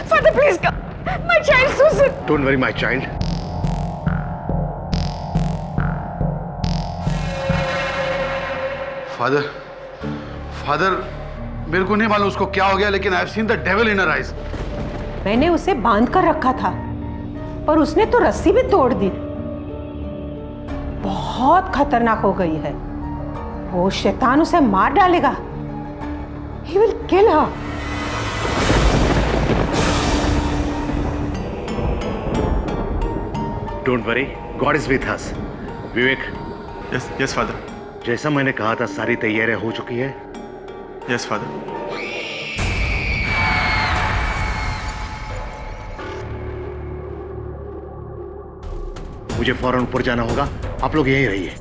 Father, please come. My child, Susan. Don't worry, my child. Father, मेरे को नहीं मालूम उसको क्या हो गया, लेकिन I've seen the devil in her eyes. मैंने उसे बांध कर रखा था, पर उसने तो रस्सी भी तोड़ दी। बहुत खतरनाक हो गई है। वो शैतान उसे मार डालेगा। He will kill her. Don't worry, God is with us. Vivek. Yes, Father. जैसा मैंने कहा था, सारी तैयारियां हो चुकी है? Yes, Father. मुझे फौरन ऊपर जाना होगा, आप लोग यहीं रहिए।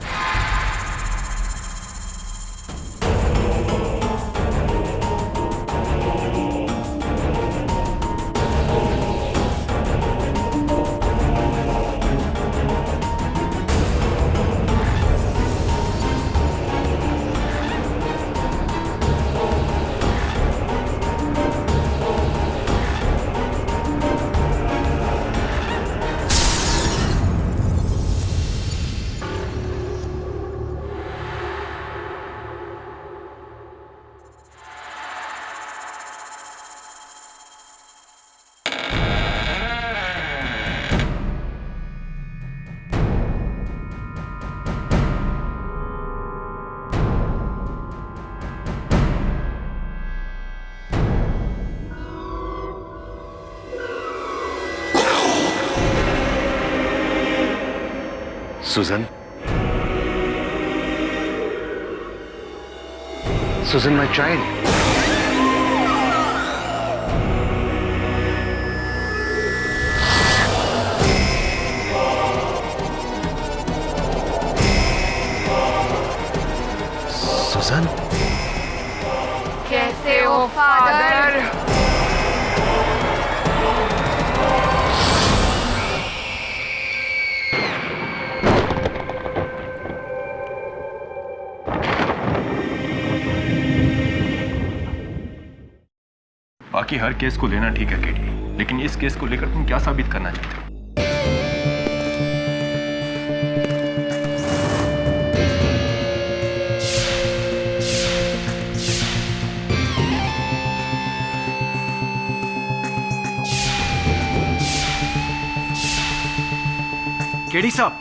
Susan? Susan, my child. Susan? कैसे हो फादर? बाकी हर केस को लेना ठीक है केटी, लेकिन इस केस को लेकर तुम क्या साबित करना चाहते हो? केडी साहब,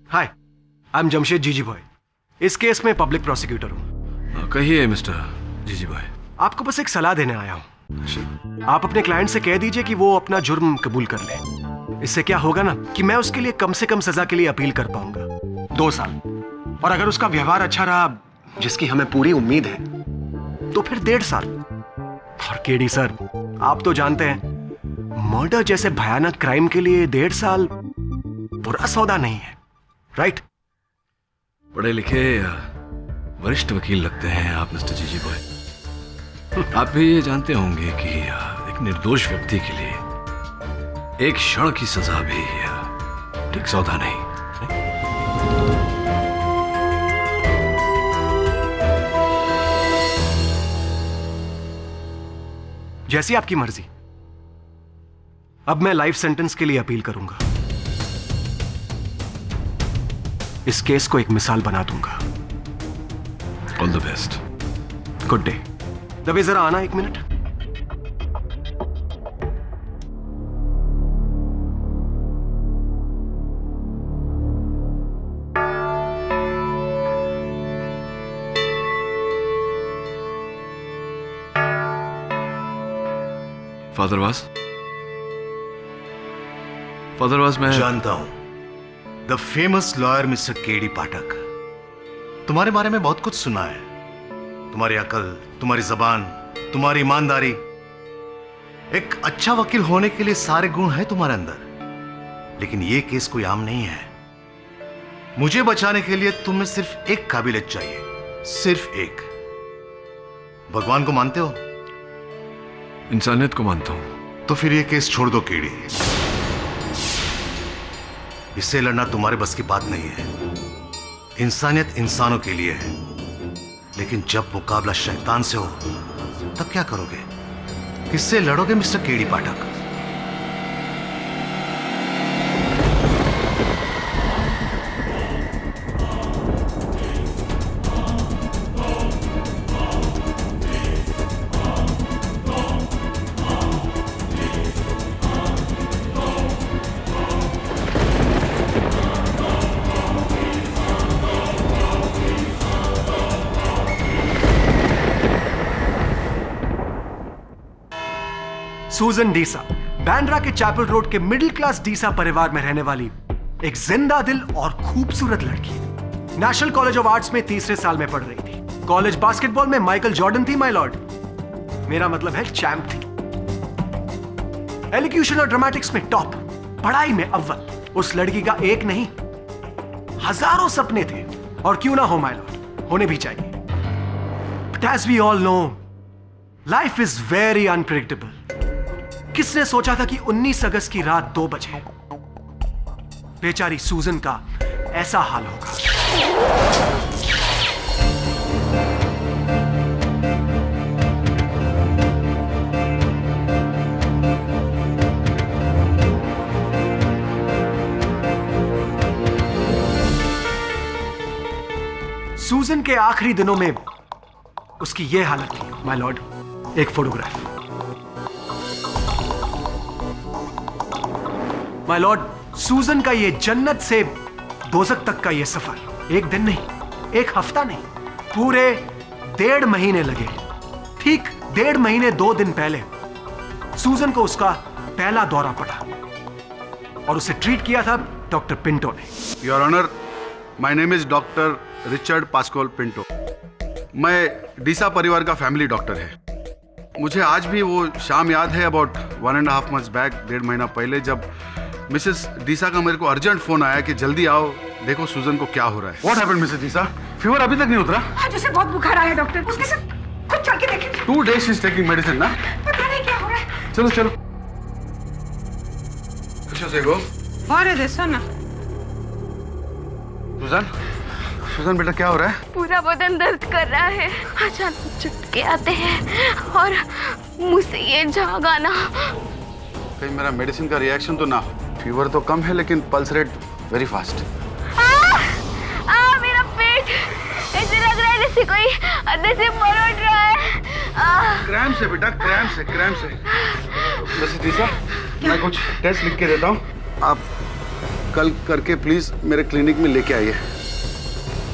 हाय, आई एम जमशेद जीजी बॉय। इस केस में पब्लिक प्रोसिक्यूटर हूं। कहिए मिस्टर जीजी बॉय। आपको बस एक सलाह देने आया हूं। आप अपने क्लाइंट से कह दीजिए कि वो अपना जुर्म कबूल कर ले। इससे क्या होगा ना कि मैं उसके लिए कम से कम सजा के लिए अपील कर पाऊंगा 2 साल, और अगर उसका व्यवहार अच्छा रहा, जिसकी हमें पूरी उम्मीद है, तो फिर 1.5 साल। और केडी सर, आप तो जानते हैं मर्डर जैसे भयानक क्राइम के लिए 1.5 साल बुरा सौदा नहीं है, राइट? पढ़े लिखे वरिष्ठ वकील लगते हैं आप मिस्टर जीजी बॉय। आप भी ये जानते होंगे कि एक निर्दोष व्यक्ति के लिए एक क्षण की सजा भी ठीक सौदा नहीं। जैसी आपकी मर्जी। अब मैं लाइफ सेंटेंस के लिए अपील करूंगा। इस केस को एक मिसाल बना दूंगा। All the best. Good day. दबे जरा आना 1 मिनट। फादरवास मैं जानता हूं, the famous lawyer mister KD Pathak. तुम्हारे बारे में बहुत कुछ सुना है। तुम्हारी अकल, तुम्हारी जबान, तुम्हारी ईमानदारी, एक अच्छा वकील होने के लिए सारे गुण हैं तुम्हारे अंदर, लेकिन यह केस कोई आम नहीं है। मुझे बचाने के लिए तुम्हें सिर्फ एक काबिलियत चाहिए, सिर्फ एक। भगवान को मानते हो? इंसानियत को मानता हूं। तो फिर ये केस छोड़ दो केडी। इससे लड़ना तुम्हारे बस की बात नहीं है। इंसानियत इंसानों के लिए है, लेकिन जब मुकाबला शैतान से हो तब क्या करोगे? किससे लड़ोगे मिस्टर केडी पाठक? सूजन डीसा बैंड्रा के चैपल रोड के मिडिल क्लास डीसा परिवार में रहने वाली एक जिंदा दिल और खूबसूरत लड़की। नेशनल कॉलेज ऑफ आर्ट्स में तीसरे साल में पढ़ रही थी। कॉलेज बास्केटबॉल में माइकल जॉर्डन थी माय लॉर्ड, मेरा मतलब है चैंप थी। एलिक्यूशन और ड्रामेटिक्स में टॉप, पढ़ाई में अव्वल। उस लड़की का एक नहीं हजारों सपने थे, और क्यों ना हो माय लॉर्ड, होने भी चाहिए। But as we all know, life is very unpredictable. किसने सोचा था कि 19 अगस्त की रात 2 बजे बेचारी सूजन का ऐसा हाल होगा। सूजन के आखिरी दिनों में उसकी यह हालत थी माय लॉर्ड। एक फोटोग्राफ। माय लॉर्ड, सूजन का ये जन्नत से दोजख तक का ये सफर एक दिन नहीं, एक हफ्ता नहीं, पूरे 1.5 महीने लगे। ठीक 1.5 महीने 2 दिन पहले सूजन को उसका पहला दौरा पड़ा, और उसे ट्रीट किया था डॉक्टर पिंटो ने। Your honour, my name is doctor Richard Pascoal Pinto. मैं डीसा परिवार का फैमिली डॉक्टर है। मुझे आज भी वो शाम याद है, अबाउट 1.5 मंथ्स बैक, 1.5 महीना पहले, जब मिसेस डीसा का मेरे को अर्जेंट फोन आया कि जल्दी आओ, देखो सूजन को क्या हो रहा है। What happened Mrs Deesa? Fever अभी तक नहीं उतरा? आज उसे बहुत बुखार आया डॉक्टर, उसके साथ कुछ चल के देखें। 2 days she is taking medicine ना? पता नहीं क्या हो रहा है। चलो चलो। कुछ से गो। और देखो ना सूजन, सूजन बेटा क्या हो रहा है? पूरा बदन दर्द कर रहा है, अचानक झटके आते हैं और मुझसे ये झाग आना। कहीं मेरा मेडिसिन का रिएक्शन तो ना हो। फीवर तो कम है, लेकिन पल्स रेट वेरी फास्ट। मेरा पेट ऐसे लग रहा है जैसे कोई अंदर से मरोड़ रहा है। क्रैम्प से बेटा, क्रैम्प से, क्रैम्प से। मिसेस डीसा, मैं कुछ टेस्ट लिख के देता हूँ, आप कल करके प्लीज मेरे क्लिनिक में लेके आइए।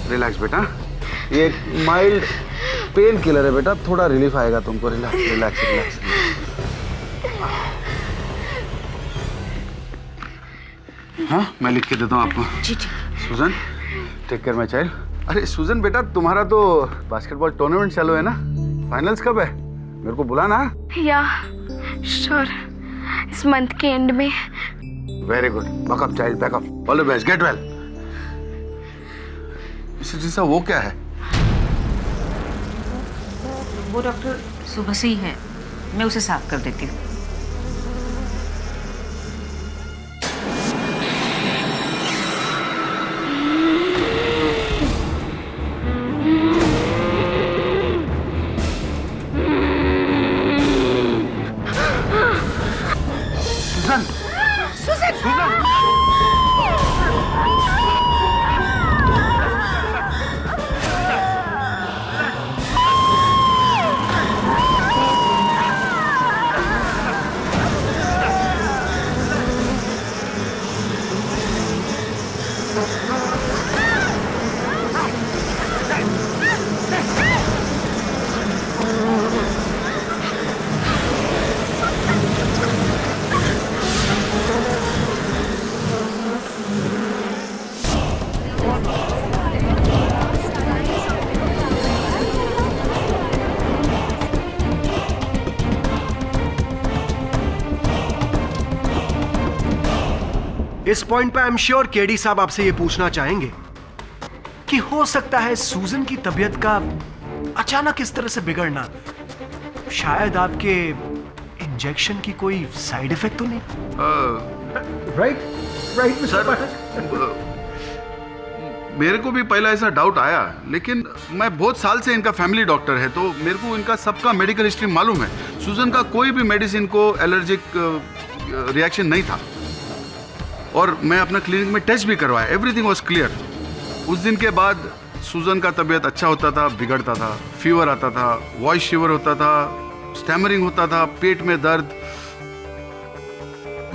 रिलैक्स बेटा, ये एक माइल्ड पेन किलर है बेटा, थोड़ा रिलीफ आएगा तुमको। Relax relax relax. हाँ, मैं लिख के देता हूँ आपको। जी जी। सूजन, टेक केयर माय चाइल्ड। अरे सूजन बेटा, तुम्हारा तो बास्केटबॉल टूर्नामेंट चालू है ना? फाइनल्स कब है? मेरे को बुलाना। या श्योर, इस मंथ के एंड में। Very good, backup child, backup. All the best, get well. Mrs D'Sa, वो क्या है? वो डॉक्टर सुबह से ही है, मैं उसे साफ कर देती हूँ। इस पॉइंट पे आई एम श्योर केडी साहब आपसे ये पूछना चाहेंगे कि हो सकता है सूजन की तबीयत का अचानक इस तरह से बिगड़ना शायद आपके इंजेक्शन की कोई साइड इफेक्ट तो नहीं? राइट सर, मेरे को भी पहला ऐसा डाउट आया, लेकिन मैं बहुत साल से इनका फैमिली डॉक्टर है, तो मेरे को इनका सबका मेडिकल हिस्ट्री मालूम है। सूजन का कोई भी मेडिसिन को एलर्जिक रिएक्शन नहीं था, और मैं अपना क्लिनिक में टेस्ट भी करवाया, एवरीथिंग वाज क्लियर। उस दिन के बाद सूजन का तबीयत अच्छा होता था, बिगड़ता था, फीवर आता था, वॉइस शिवर होता था, स्टैमरिंग होता था, पेट में दर्द,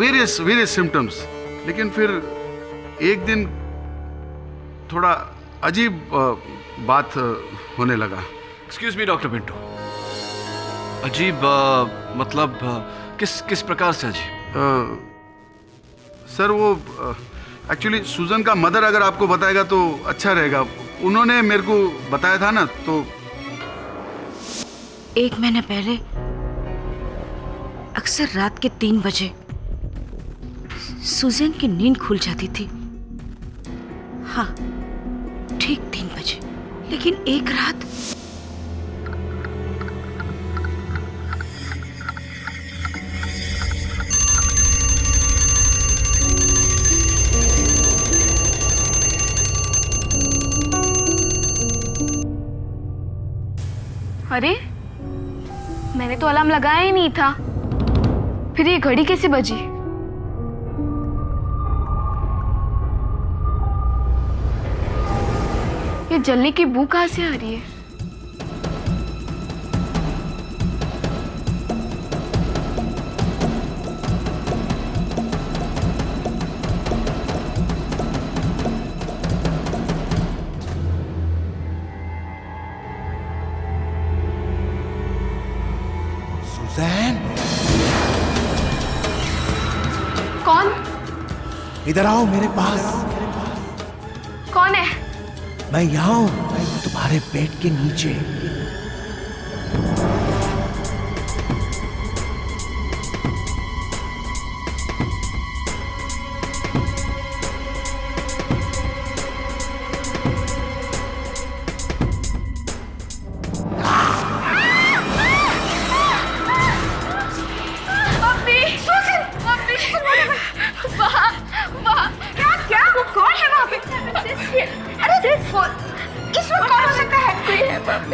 वेरियस सिम्टम्स। लेकिन फिर एक दिन थोड़ा अजीब बात होने लगा। एक्सक्यूज मी डॉक्टर पिंटो, अजीब मतलब किस प्रकार से अजीब? सर वो एक्चुअली सूजन का मदर अगर आपको बताएगा तो अच्छा रहेगा। उन्होंने मेरे को बताया था ना, तो 1 महीने पहले अक्सर रात के 3 बजे सुजैन की नींद खुल जाती थी। हाँ, ठीक 3 बजे। लेकिन एक रात अरे, मैंने तो अलार्म लगाया ही नहीं था, फिर ये घड़ी कैसे बजी? ये जलने की बू कहाँ से आ रही है? सुजैन, कौन? इधर आओ मेरे पास। कौन है? मैं यहाँ हूं, तुम्हारे पेट के नीचे।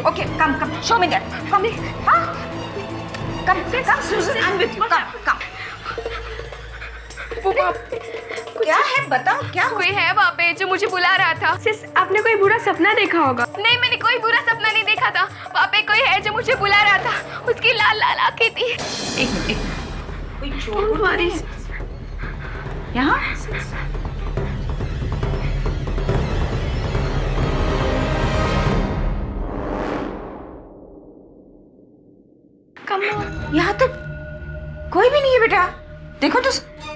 Okay, come, show me that. Come, huh? Come, Susan, I'm with you. Come. क्या है बताओ, क्या कोई है वहाँ पे जो मुझे बुला रहा था। सिस, आपने कोई बुरा सपना देखा होगा। नहीं, मैंने कोई बुरा सपना नहीं देखा था। वहाँ पे कोई है जो मुझे बुला रहा था। उसकी लाल लाल आंखें थी। एक मिनट, कोई चोर यहाँ? यहाँ तो कोई भी नहीं है बेटा। देखो तो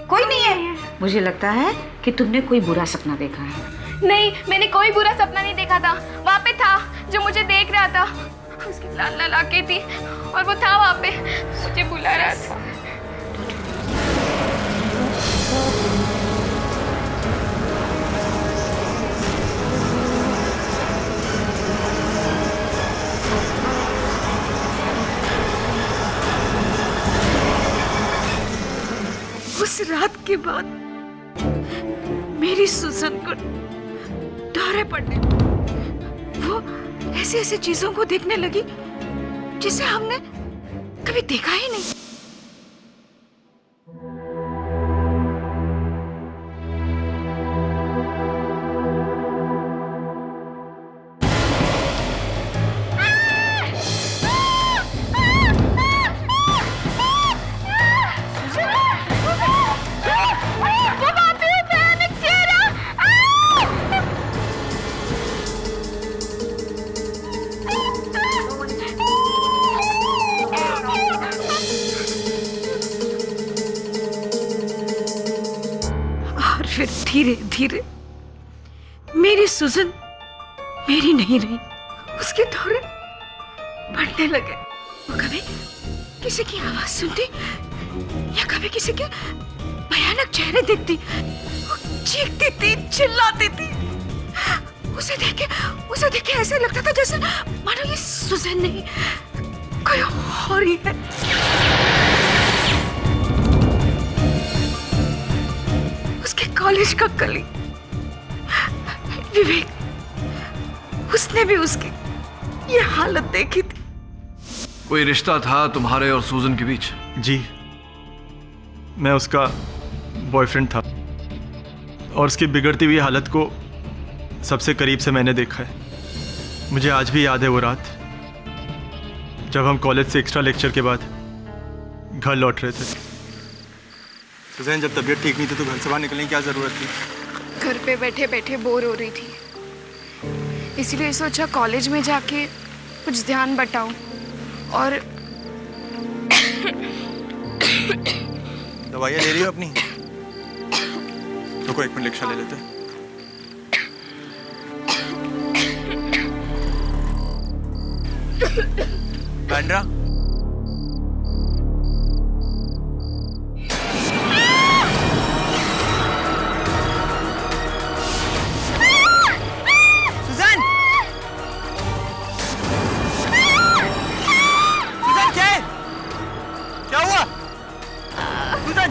कोई नहीं है। मुझे लगता है कि तुमने कोई बुरा सपना देखा है। नहीं, मैंने कोई बुरा सपना नहीं देखा था। वहाँ पे था जो मुझे देख रहा था, उसकी लाल लाल आंखें थी और वो था वहाँ पे, मुझे बुला रहा था। उस रात के बाद मेरी सुजन को दौरे पड़ने, वो ऐसे चीजों को देखने लगी जिसे हमने कभी देखा ही नहीं। फिर धीरे धीरे मेरी सुजन मेरी नहीं रही, उसके दौरे बढ़ने लगे। वो कभी किसी की आवाज सुनती या कभी किसी के भयानक चेहरे देखती, वो चीखती थी, चिल्लाती थी। उसे देख के ऐसे लगता था जैसे मानो ये सुजैन नहीं कोई और ही है। उसके कॉलेज का कलीग विवेक, उसने भी उसकी ये हालत देखी थी। कोई रिश्ता था तुम्हारे और सूजन के बीच? जी, मैं उसका बॉयफ्रेंड था और उसकी बिगड़ती हुई हालत को सबसे करीब से मैंने देखा है। मुझे आज भी याद है वो रात जब हम कॉलेज से एक्स्ट्रा लेक्चर के बाद घर लौट रहे थे। सुजैन, जब तबीयत ठीक नहीं थी तो घर से बाहर निकलने की क्या ज़रूरत थी? घर पे बैठे बैठे बोर हो रही थी, इसलिए सोचा कॉलेज में जाके कुछ ध्यान बटाऊं। और दवाइयाँ ले रही हो अपनी? तो कोई 1 मिनट रिक्शा ले लेते हैं। बैंड्रा, सुजैन! सुजैन, क्या हुआ? सुजैन!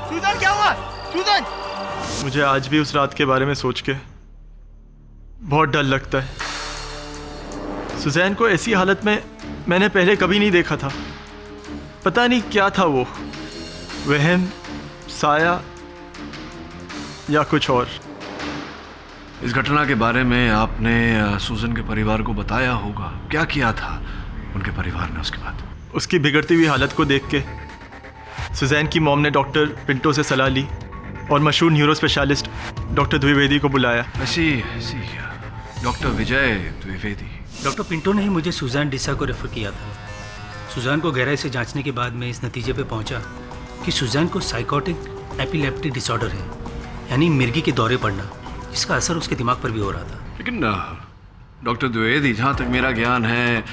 सुजैन, क्या हुआ? सुजैन! मुझे आज भी उस रात के बारे में सोच के बहुत डर लगता है। सुजैन को ऐसी हालत में मैंने पहले कभी नहीं देखा था। पता नहीं क्या था वो, वहम, साया या कुछ और। इस घटना के बारे में आपने सूजन के परिवार को बताया होगा। क्या किया था उनके परिवार ने उसके बाद? उसकी बिगड़ती हुई हालत को देख के सुजैन की मॉम ने डॉक्टर पिंटो से सलाह ली और मशहूर न्यूरो स्पेशलिस्ट डॉक्टर द्विवेदी को बुलाया। ऐसी डॉक्टर विजय द्विवेदी। डॉक्टर पिंटो ने ही मुझे सुजैन डिसा को रेफर किया था। सुजैन को गहराई से जांचने के बाद मैं इस नतीजे पे पहुंचा कि सुजैन को साइकोटिक एपिलेप्टिक डिसऑर्डर है, यानी मिर्गी के दौरे पड़ना, जिसका असर उसके दिमाग पर भी हो रहा था। लेकिन डॉक्टर द्विवेदी, जहाँ तक मेरा ज्ञान है,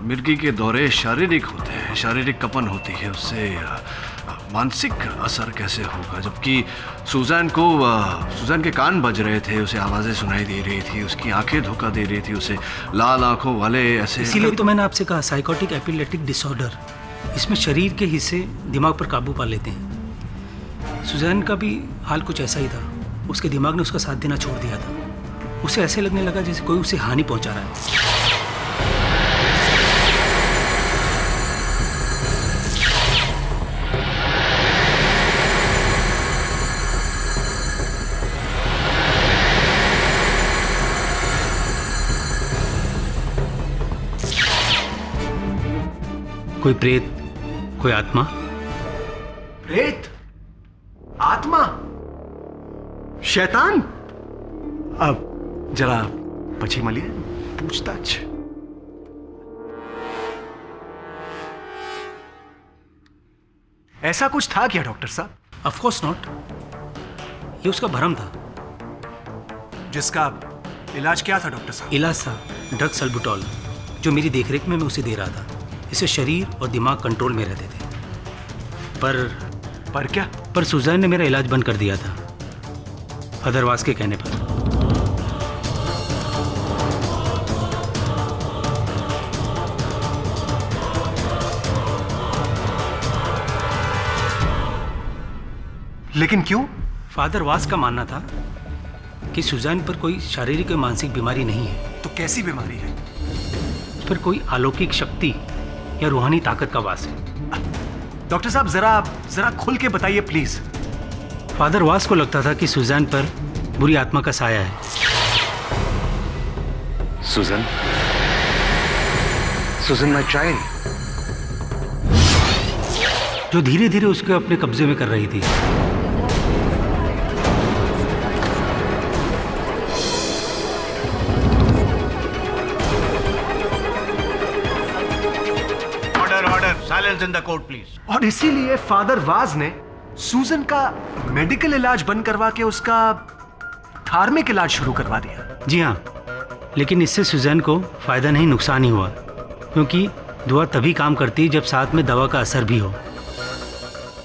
मिर्गी के दौरे शारीरिक होते हैं, शारीरिक कंपन होती है, उससे मानसिक असर कैसे होगा? जबकि सुजैन के कान बज रहे थे, उसे आवाज़ें सुनाई दे रही थी, उसकी आंखें धोखा दे रही थी उसे, लाल आंखों वाले ऐसे। इसीलिए तो मैंने आपसे कहा साइकोटिक एपिलेप्टिक डिसऑर्डर, इसमें शरीर के हिस्से दिमाग पर काबू पा लेते हैं। सुजैन का भी हाल कुछ ऐसा ही था। उसके दिमाग ने उसका साथ देना छोड़ दिया था। उसे ऐसे लगने लगा जैसे कोई उसे हानि पहुंचा रहा है। कोई प्रेत, कोई आत्मा। प्रेत, आत्मा, शैतान। अब जरा पची मलिए, पूछताछ। ऐसा कुछ था क्या डॉक्टर साहब? Of course not. ये उसका भ्रम था। जिसका इलाज क्या था डॉक्टर साहब? इलाज था ड्रग सल्बुटॉल, जो मेरी देखरेख में मैं उसे दे रहा था। इससे शरीर और दिमाग कंट्रोल में रहते थे। पर क्या? पर सुजैन ने मेरा इलाज बंद कर दिया था, फादर के कहने पर। लेकिन क्यों? फादर वास का मानना था कि सुजैन पर कोई शारीरिक और मानसिक बीमारी नहीं है। तो कैसी बीमारी है? उस पर कोई अलौकिक शक्ति या रूहानी ताकत का वास है। डॉक्टर साहब, जरा खुल के बताइए प्लीज। फादर वास को लगता था कि सुजैन पर बुरी आत्मा का साया है। सुजन माय चाइल्ड, जो धीरे धीरे उसके अपने कब्जे में कर रही थी। Silence in the court please. और इसीलिए फादर वाज ने सूजन का मेडिकल इलाज बंद करवा के उसका धार्मिक इलाज शुरू करवा दिया। जी हाँ, लेकिन इससे सुजैन को फायदा नहीं नुकसान ही हुआ, क्योंकि दुआ तभी काम करती है जब साथ में दवा का असर भी हो।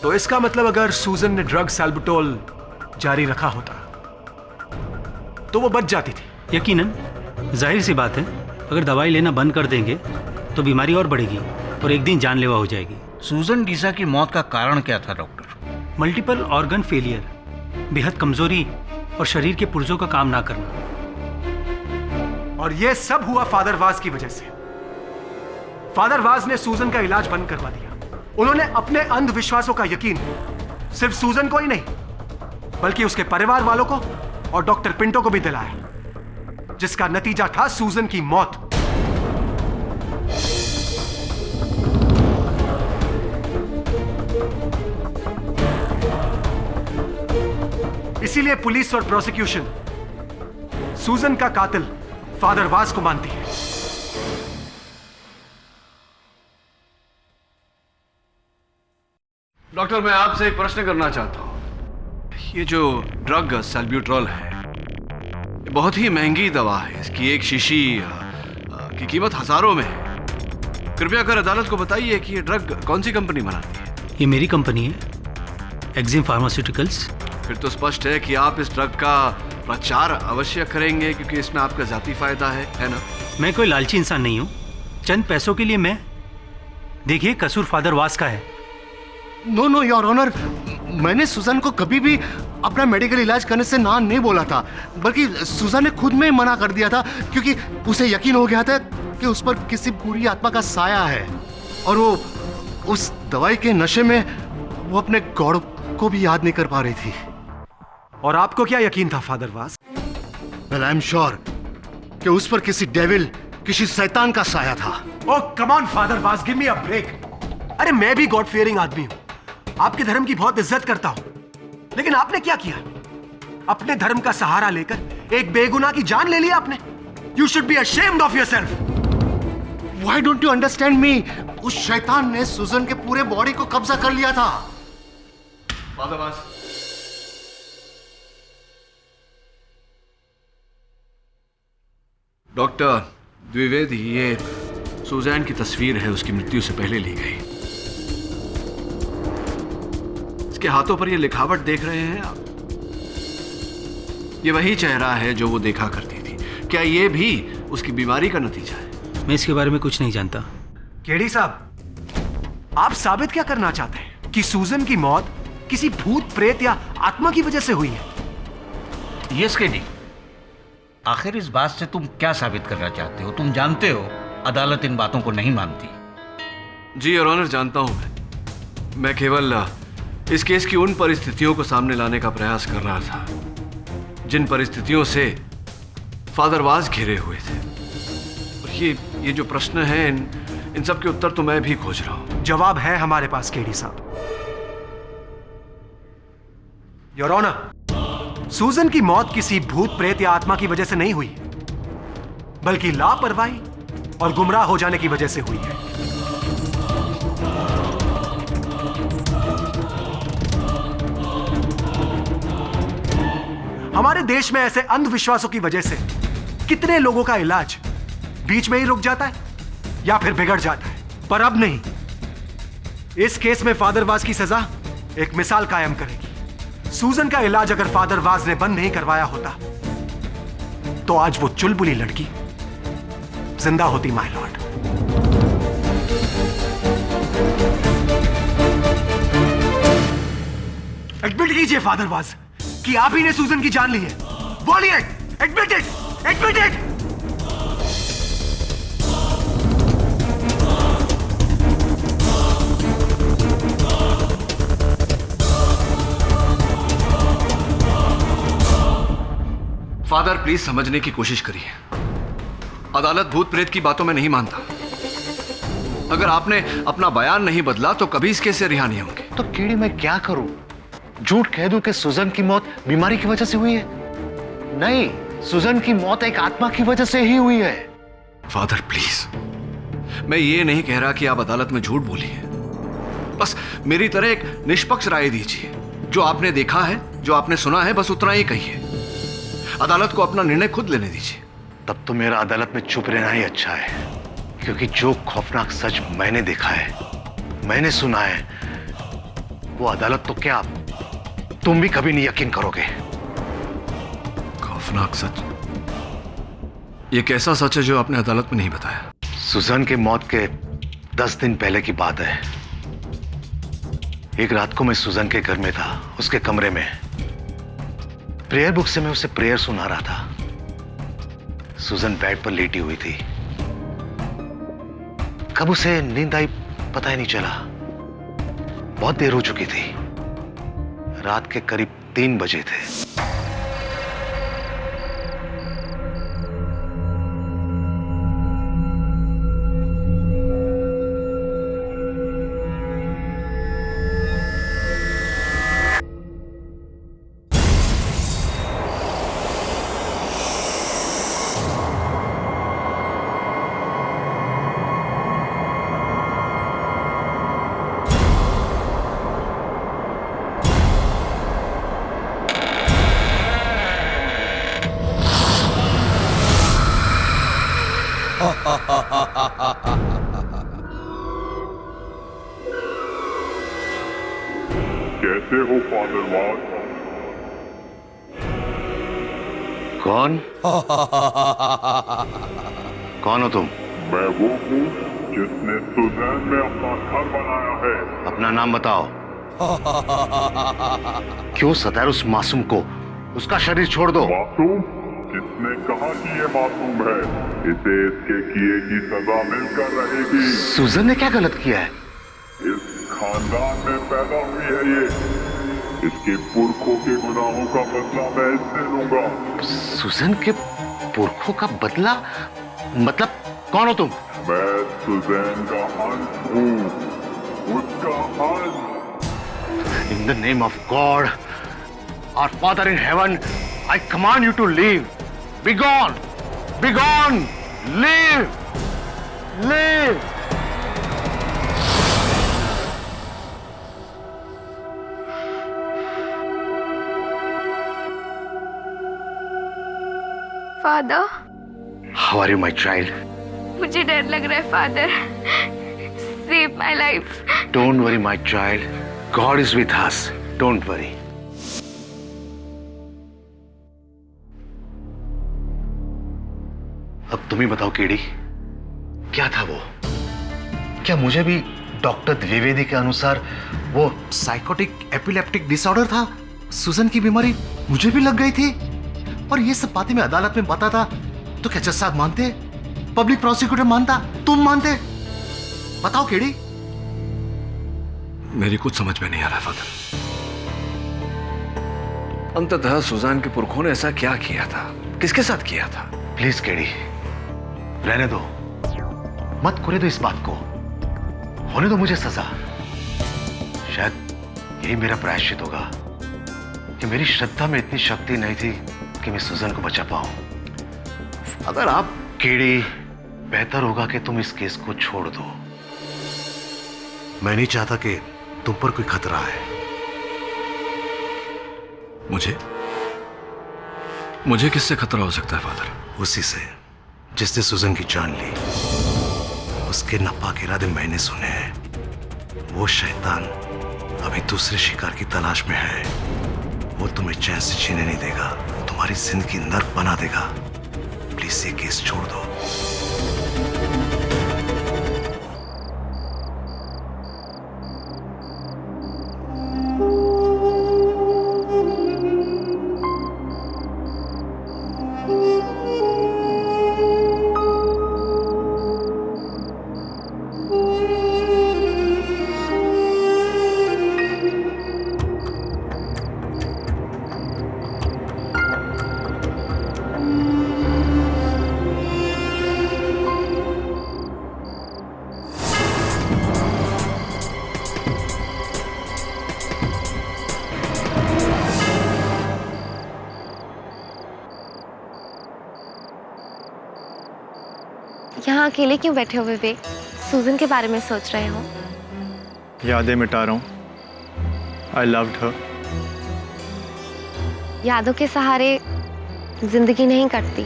तो इसका मतलब अगर सूजन ने ड्रग सैल्बुटोल जारी रखा होता तो वो बच जाती थी। यकीनन, जाहिर सी बात है, अगर दवाई लेना बंद कर देंगे तो बीमारी और बढ़ेगी और एक दिन जानलेवा हो जाएगी। सूजन डीसा की मौत का कारण क्या था डॉक्टर? मल्टीपल ऑर्गन फेलियर, बेहद कमजोरी और शरीर के पुर्जों का काम ना करना। और ये सब हुआ फादर वाज की वजह से। फादर वाज ने सूजन का इलाज बंद करवा दिया। उन्होंने अपने अंधविश्वासों का यकीन सिर्फ सूजन को ही नहीं बल्कि उसके परिवार वालों को और डॉक्टर पिंटो को भी दिलाया, जिसका नतीजा था सूजन की मौत। इसीलिए पुलिस और प्रोसिक्यूशन सूजन का कातिल फादर वाज को मानती है। डॉक्टर, मैं आपसे एक प्रश्न करना चाहता हूं। ये जो ड्रग सैल्ब्यूट्रॉल है, ये बहुत ही महंगी दवा है। इसकी एक शीशी की कीमत हजारों में है। कृपया कर अदालत को बताइए कि ये ड्रग कौन सी कंपनी बनाती है। ये मेरी कंपनी है, एक्जिम फार्मास्यूटिकल्स। फिर तो स्पष्ट है कि आप इस ड्रग का प्रचार अवश्य करेंगे, क्योंकि इसमें आपका जाती फायदा है ना? मैं कोई लालची इंसान नहीं हूं। चंद पैसों के लिए मैं, देखिए, कसूर फादर वास का है। नो नो योर ऑनर, मैंने सुजन को कभी भी अपना मेडिकल इलाज करने से ना नहीं बोला था, बल्कि सुजन ने खुद में ही मना कर दिया था, क्योंकि उसे यकीन हो गया था कि उस पर किसी बुरी आत्मा का साया है और वो उस दवाई के नशे में वो अपने गॉड को भी याद नहीं कर पा रही थी। और आपको क्या यकीन था father was? Well I am sure कि उस पर किसी डेविल, किसी शैतान का साया था। Oh come on father was, give me a break. अरे मैं भी गॉड फियरिंग आदमी हूं, आपके धर्म की बहुत इज्जत करता हूं, लेकिन आपने क्या किया? अपने धर्म का सहारा लेकर एक बेगुनाह की जान ले लिया आपने। You should be ashamed of yourself. Why don't you understand me? उस शैतान ने सुजन के पूरे बॉडी को कब्जा कर लिया था। फादर वाज, डॉक्टर द्विवेदी, ये सुजैन की तस्वीर है, उसकी मृत्यु से पहले ली गई। इसके हाथों पर ये लिखावट देख रहे हैं आप? ये वही चेहरा है जो वो देखा करती थी। क्या ये भी उसकी बीमारी का नतीजा है? मैं इसके बारे में कुछ नहीं जानता। केडी साहब, आप साबित क्या करना चाहते हैं कि सूजन की मौत किसी भूत, प्रेत या आत्मा की वजह से हुई है? यस केडी, आखिर इस बात से तुम क्या साबित करना चाहते हो? तुम जानते हो अदालत इन बातों को नहीं मानती। जी योर ऑनर, जानता हूं मैं केवल इस केस की उन परिस्थितियों को सामने लाने का प्रयास कर रहा था जिन परिस्थितियों से फादर वाज घिरे हुए थे। और ये जो प्रश्न है, इन सब के उत्तर तो मैं भी खोज रहा हूं। जवाब है हमारे पास केडी साहब। योर ऑनर, सूजन की मौत किसी भूत, प्रेत या आत्मा की वजह से नहीं हुई, बल्कि लापरवाही और गुमराह हो जाने की वजह से हुई है। हमारे देश में ऐसे अंधविश्वासों की वजह से कितने लोगों का इलाज बीच में ही रुक जाता है या फिर बिगड़ जाता है, पर अब नहीं। इस केस में फादर वाज की सजा एक मिसाल कायम करेगी। सूजन का इलाज अगर फादर वाज ने बंद नहीं करवाया होता तो आज वो चुलबुली लड़की जिंदा होती, माय लॉर्ड। एडमिट कीजिए फादर वाज कि आप ही ने सूजन की जान ली है। बोलिए, admit it, admit it. Father please समझने की कोशिश करिए। अदालत भूत प्रेत की बातों में नहीं मानता। अगर आपने अपना बयान नहीं बदला तो कभी इस केस से रिहा नहीं होंगे। तो कीड़ी मैं क्या करूं? झूठ कह दूं कि सुजन की मौत बीमारी की वजह से हुई है? नहीं, सुजन की मौत एक आत्मा की वजह से ही हुई है। फादर प्लीज, मैं ये नहीं कह रहा कि आप अदालत में झूठ बोलिए, बस मेरी तरह एक निष्पक्ष राय दीजिए। जो आपने देखा है, जो आपने सुना है, बस उतना ही कहिए। अदालत को अपना निर्णय खुद लेने दीजिए। तब तो मेरा अदालत में चुप रहना ही अच्छा है, क्योंकि जो खौफनाक सच मैंने देखा है, मैंने सुना है, वो अदालत तो क्या, तुम भी कभी नहीं यकीन करोगे। खौफनाक सच। ये कैसा सच है जो आपने अदालत में नहीं बताया? सुजन की मौत के 10 दिन पहले की बात है। एक रात को मैं सुजन के घर में था, उसके कमरे में। प्रेयर बुक से मैं उसे प्रेयर सुना रहा था। सुजन बेड पर लेटी हुई थी। कब उसे नींद आई पता ही नहीं चला। बहुत देर हो चुकी थी, रात के करीब 3 बजे थे। कैसे हो फादर वाट? कौन? कौन हो तुम? मैं वो हूँ जिसने सुजैन में अपना घर बनाया है। अपना नाम बताओ। क्यों सताया उस मासूम को? उसका शरीर छोड़ दो। मासूम? किसने कहा कि ये मासूम है? इसे इसके किए की सजा मिलकर रहेगी। सुजन ने क्या गलत किया है? इस खानदान में पैदा हुई है ये। इसके पुरखों के गुनाहों का बदला मैं इससे लूंगा। सुजन के पुरखों का बदला? मतलब कौन हो तुम? मैं सुजैन का हंस हूँ, उसका हंस। In the name of God, our Father in heaven, I command you to leave. Be gone! Be gone! Leave! Leave! Father, How are you, my child? मुझे डर लग रहा है father. Save my life. Don't worry, my child. God is with us. Don't worry. अब तुम ही बताओ KD, क्या था वो? क्या मुझे भी डॉक्टर द्विवेदी के अनुसार वो साइकोटिक एपिलेप्टिक डिसऑर्डर था? सुजन की बीमारी मुझे भी लग गई थी और ये सब बातें मैं अदालत में बताता तो क्या जज साहब मानते? पब्लिक प्रोसिक्यूटर मानता? तुम मानते? बताओ केडी। मेरी कुछ समझ में नहीं आ रहा फादर। अंततः सुजान के पुरखों ने ऐसा क्या किया था? किसके साथ किया था? प्लीज केडी, रहने दो, मत करे दो इस बात को। होने दो मुझे सजा। शायद यही मेरा प्रायश्चित होगा कि मेरी श्रद्धा में इतनी शक्ति नहीं थी कि मैं सुजन को बचा पाऊं। अगर आप केडी, बेहतर होगा कि तुम इस केस को छोड़ दो। मैं नहीं चाहता कि तुम पर कोई खतरा है। मुझे किससे खतरा हो सकता है फादर? उसी से जिसने सुजन की जान ली। उसके नापाक इरादे मैंने सुने हैं। वो शैतान अभी दूसरे शिकार की तलाश में है। वो तुम्हें चैन से जीने नहीं देगा, तुम्हारी जिंदगी नर्क बना देगा। प्लीज ये केस छोड़ दो। यहाँ अकेले क्यों बैठे हो विवेक? सूजन के बारे में सोच रहे हो? यादें मिटा रहा हूँ। I loved her. यादों के सहारे जिंदगी नहीं कटती।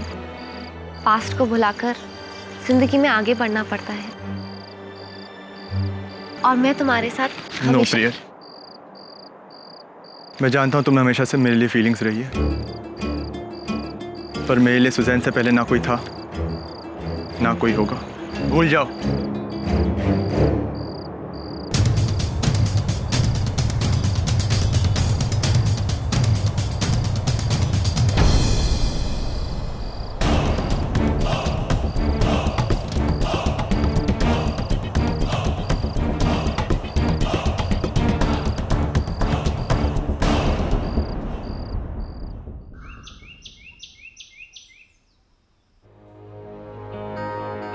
पास्ट को भुलाकर जिंदगी में आगे बढ़ना पड़ता है। और मैं तुम्हारे साथ नो हमेशा... प्रिया, मैं जानता हूँ तुमने हमेशा से मेरे लिए फीलिंग्स रही है, पर मेरे लिए सुजैन से पहले ना कोई था ना कोई होगा। भूल जाओ।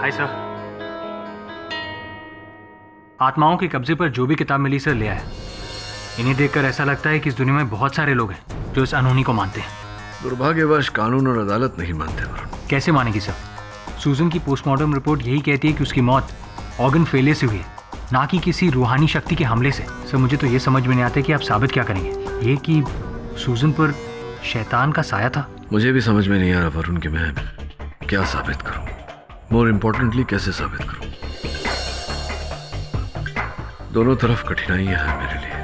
Hi sir. आत्माओं के कब्जे पर जो भी किताब मिली सर ले आया। इन्हें देखकर ऐसा लगता है कि इस दुनिया में बहुत सारे लोग हैं जो इस अनहोनी को मानते हैं। दुर्भाग्यवश कानून और अदालत नहीं मानते वरुण। कैसे मानेगी सर? सूजन की पोस्टमार्टम रिपोर्ट यही कहती है कि उसकी मौत ऑर्गन फेलियर से हुई है, ना कि किसी रूहानी शक्ति के हमले से। सर मुझे तो ये समझ में नहीं आता कि आप साबित क्या करेंगे। ये कि सूजन पर शैतान का साया था। मुझे भी समझ में नहीं आ रहा वरुण कि मैं क्या साबित करूं, मोर इम्पोर्टेंटली कैसे साबित करूं। दोनों तरफ कठिनाइयां हैं मेरे लिए।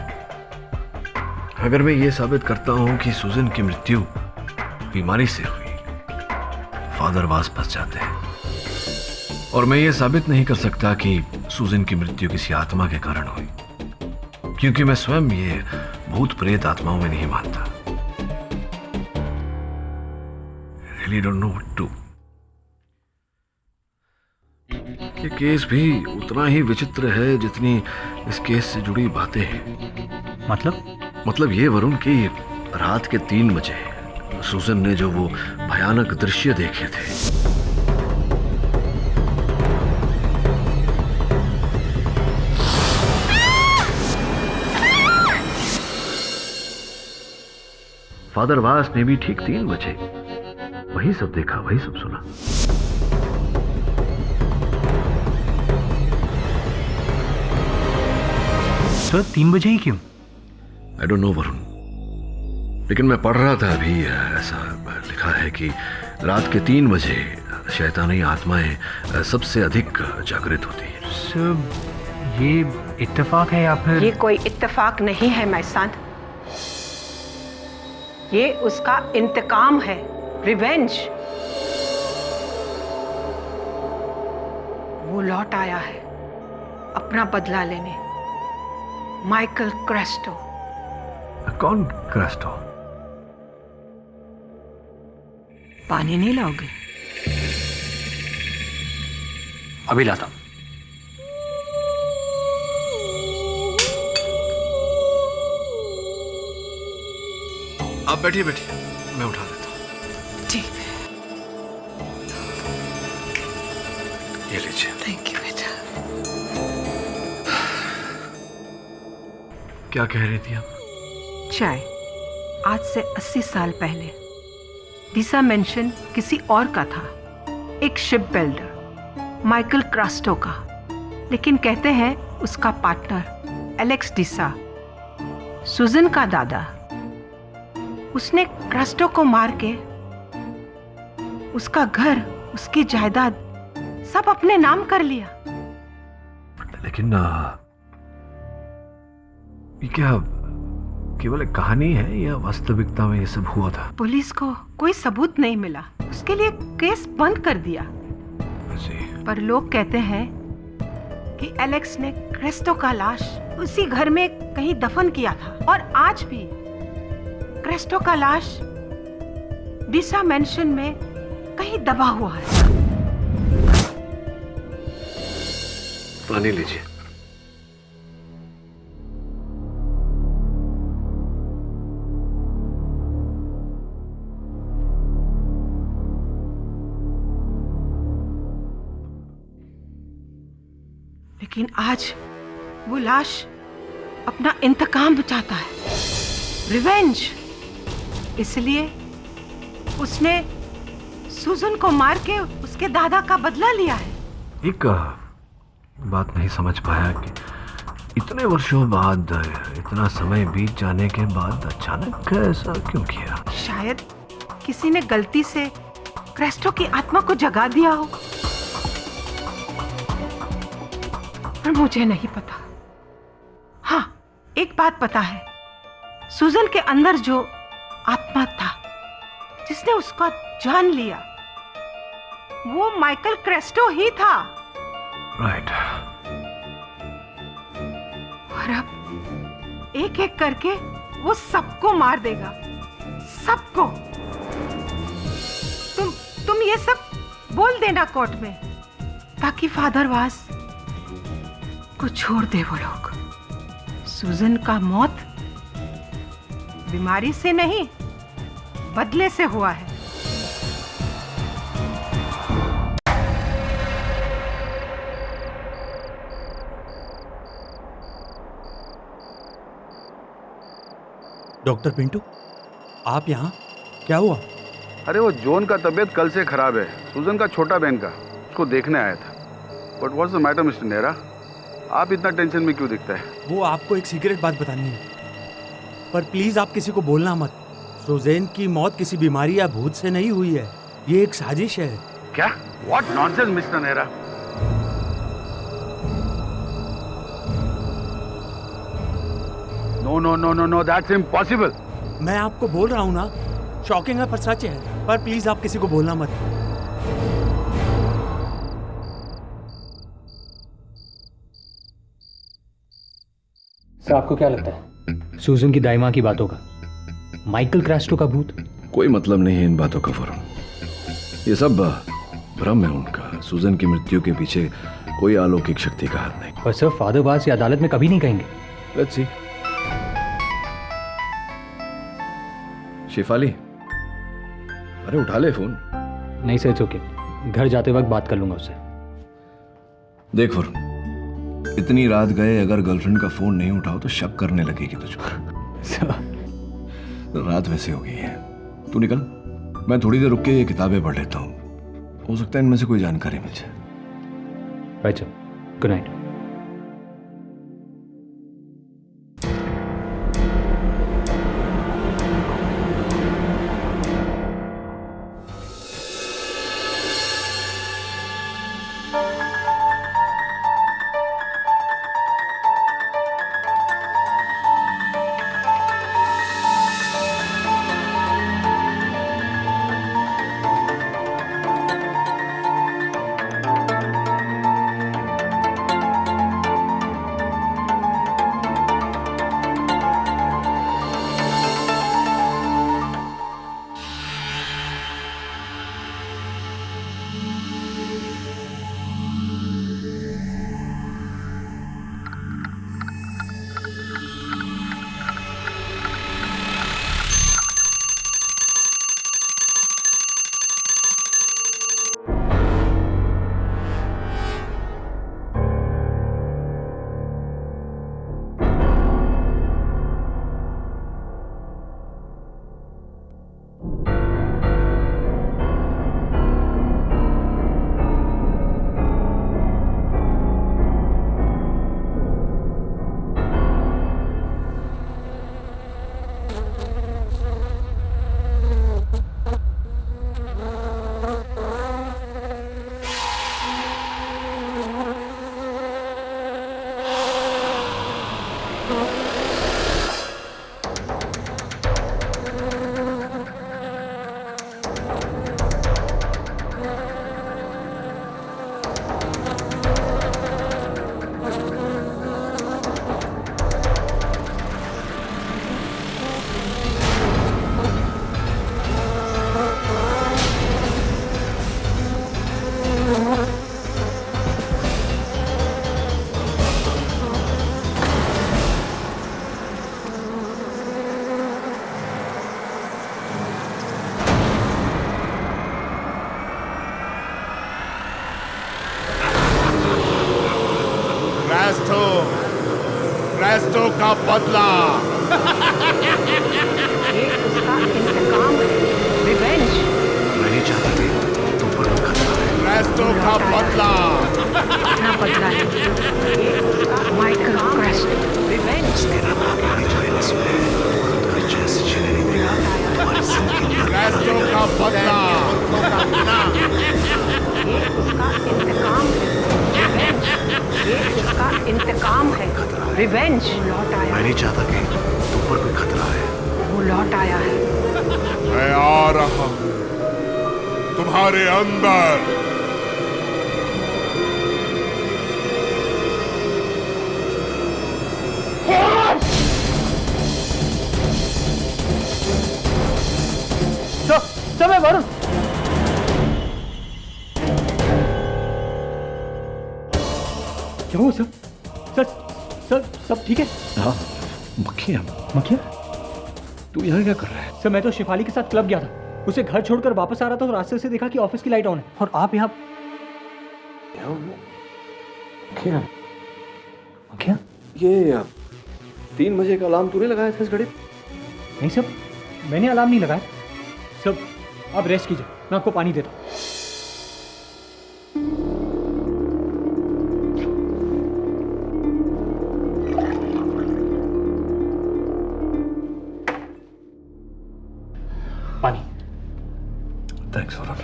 अगर मैं ये साबित करता हूं कि सूजन की मृत्यु बीमारी से हुई, फादर वास फंस जाते हैं। और मैं ये साबित नहीं कर सकता कि सूजन की मृत्यु किसी आत्मा के कारण हुई, क्योंकि मैं स्वयं ये भूत प्रेत आत्माओं में नहीं मानता। Really don't know what to. ये केस भी उतना ही विचित्र है जितनी इस केस से जुड़ी बातें हैं। मतलब ये वरुण कि रात के 3 बजे सूजन ने जो वो भयानक दृश्य देखे थे, फादर वास ने भी ठीक 3 बजे वही सब देखा, वही सब सुना। सर 3 बजे ही क्यों? आई डोंट नो वरुण, लेकिन मैं पढ़ रहा था अभी, ऐसा लिखा है कि रात के 3 बजे शैतानी आत्माएं सबसे अधिक जागृत होती है। सर ये इत्तेफाक है या फिर? ये कोई इत्तेफाक नहीं है मैसान, ये उसका इंतकाम है, रिवेंज। वो लौट आया है अपना बदला लेने। माइकल क्रेस्टो। कौन क्रेस्टो? पानी नहीं लाओगे? अभी लाता हूं। आप बैठिए बैठिए, मैं उठा देता हूं। ठीक, ये लीजिए। थैंक यू बेटा। क्या कह रही थी आप? चाय। आज से 80 साल पहले डीसा मेंशन किसी और का था, एक शिप बिल्डर माइकल क्रास्टो का। लेकिन कहते हैं उसका पार्टनर एलेक्स डीसा, सुजन का दादा, उसने क्रास्टो को मार के उसका घर, उसकी जायदाद सब अपने नाम कर लिया। लेकिन ये क्या केवल एक कहानी है या वास्तविकता में ये सब हुआ था? पुलिस को कोई सबूत नहीं मिला, उसके लिए केस बंद कर दिया। पर लोग कहते हैं कि एलेक्स ने क्रेस्टो का लाश उसी घर में कहीं दफन किया था, और आज भी क्रेस्टो का लाश डीसा मेंशन में कहीं दबा हुआ है। पानी लीजिए। लेकिन आज वो लाश अपना इंतकाम चाहता है, रिवेंज। इसलिए उसने सुजन को मार के उसके दादा का बदला लिया है। एक बात नहीं समझ पाया कि इतने वर्षों बाद, इतना समय बीत जाने के बाद अचानक ऐसा क्यों किया? शायद किसी ने गलती से क्रेस्टो की आत्मा को जगा दिया हो, पर मुझे नहीं पता। हाँ, एक बात पता है, सुजन के अंदर जो आत्मा था जिसने उसका जान लिया, वो माइकल क्रेस्टो ही था। राइट। और अब एक एक करके वो सबको मार देगा, सबको। तुम ये सब बोल देना कोर्ट में, ताकि फादर वास को छोड़ दे वो लोग। सुजन का मौत बीमारी से नहीं, बदले से हुआ है। डॉक्टर पिंटू, आप यहाँ? क्या हुआ? अरे वो जॉन का तबीयत कल से खराब है, सुजन का छोटा बहन का, उसको देखने आया था। But what's the matter mister Nehra, आप इतना टेंशन में क्यों दिखता है? वो आपको एक सीक्रेट बात बतानी है, पर प्लीज आप किसी को बोलना मत। सुजैन की मौत किसी बीमारी या भूत से नहीं हुई है, ये एक साजिश है। क्या? What nonsense mister Nehra. No no no no no, that's impossible. मैं आपको बोल रहा हूँ ना, शॉकिंग है पर सच है। पर प्लीज आप किसी को बोलना मत। सर, आपको क्या लगता है सुजन की दाई माँ की बातों का माइकल क्रेस्टो का भूत? कोई मतलब नहीं है इन बातों का वरुण, ये सब भ्रम है उनका। सुजन की मृत्यु के पीछे कोई अलौकिक शक्ति का हाथ नहीं। पर सर, फादर वास या अदालत में कभी नहीं कहेंगे। Let's see. शेफाली, अरे उठा ले फोन। नहीं सर, इट्स ओके, घर जाते वक्त बात कर लूंगा उससे। देख वरुण, इतनी रात गए, अगर गर्लफ्रेंड का फोन नहीं उठाओ तो शक करने लगेगी तुझ पर। रात वैसे हो गई है, तू निकल, मैं थोड़ी देर रुक के ये किताबें पढ़ लेता हूँ, हो सकता है इनमें से कोई जानकारी मिल जाए। Right sir, good night. Crasto का बदला। ये उसका इंतकाम है, रिवेंज। मैं नहीं चाहता कि तुम पर कोई खतरा है। क्रेस्टो का बदला। अपना बदला है। ये उसका माइकल क्रेस्टो, रिवेंज। तेरा नाम हमारी ज्वेल्स में तुम्हारे जैसे चले नहीं देगा। तुम्हारी जिंदगी क्रेस्टो का बदला। ये उसका इंतकाम है, रिवेंज। ये उसका इंतकाम है, रिवेंज। लौट आया। मैं नहीं चाहता कि तुम पर कोई खतरा है। लौट आया है। मैं आ रहा हूं तुम्हारे अंदर। सर मैं वरुण। क्या हुआ सर? सर सब ठीक है? हाँ, मक्खियाँ। तू यहाँ क्या कर रहा है? सर मैं तो शिफाली के साथ क्लब गया था, उसे घर छोड़कर वापस आ रहा था और रास्ते से देखा कि ऑफिस की लाइट ऑन है और आप यहाँ। मक्खियाँ? ये 3 बजे का अलार्म तूने लगाया था इस घड़ी? नहीं सर, मैंने अलार्म नहीं लगाया। सब आप रेस्ट कीजिए, मैं आपको पानी देता हूँ। पानी। थैंक्स वरुण।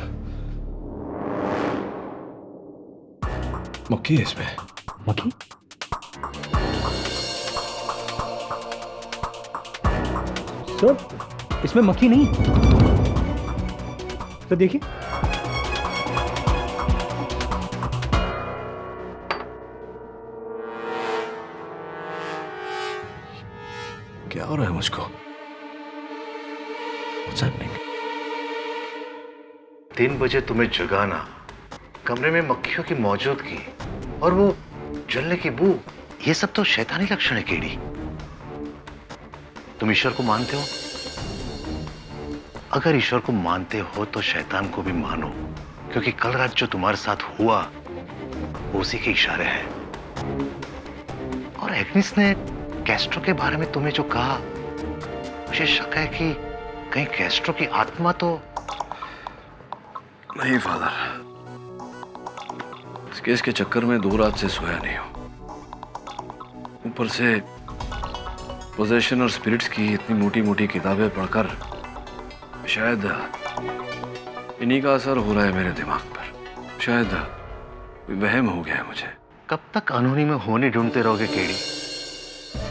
मक्खी है इसमें। मक्खी? सर इसमें मक्खी नहीं। तो देखिए। क्या हो रहा है मुझको? What's happening? 3 बजे तुम्हें जगाना, कमरे में मक्खियों की मौजूदगी और वो जलने की बू, ये सब तो शैतानी लक्षण है केडी। तुम ईश्वर को मानते हो? अगर ईश्वर को मानते हो तो शैतान को भी मानो, क्योंकि कल रात जो तुम्हारे साथ हुआ वो उसी के इशारे हैं। और एग्निस ने कैस्ट्रो के बारे में तुम्हें जो कहा, मुझे शक है कि कहीं कैस्ट्रो की आत्मा तो नहीं फादर, इस केस के चक्कर में 2 रात से सोया नहीं हूं। ऊपर से पोजेशन और स्पिरिट्स की इतनी मोटी मोटी किताबें पढ़कर शायद इन्हीं का असर हो रहा है मेरे दिमाग पर। शायद वहम हो गया है मुझे। कब तक अनहोनी में होने ढूंढते रहोगे केडी?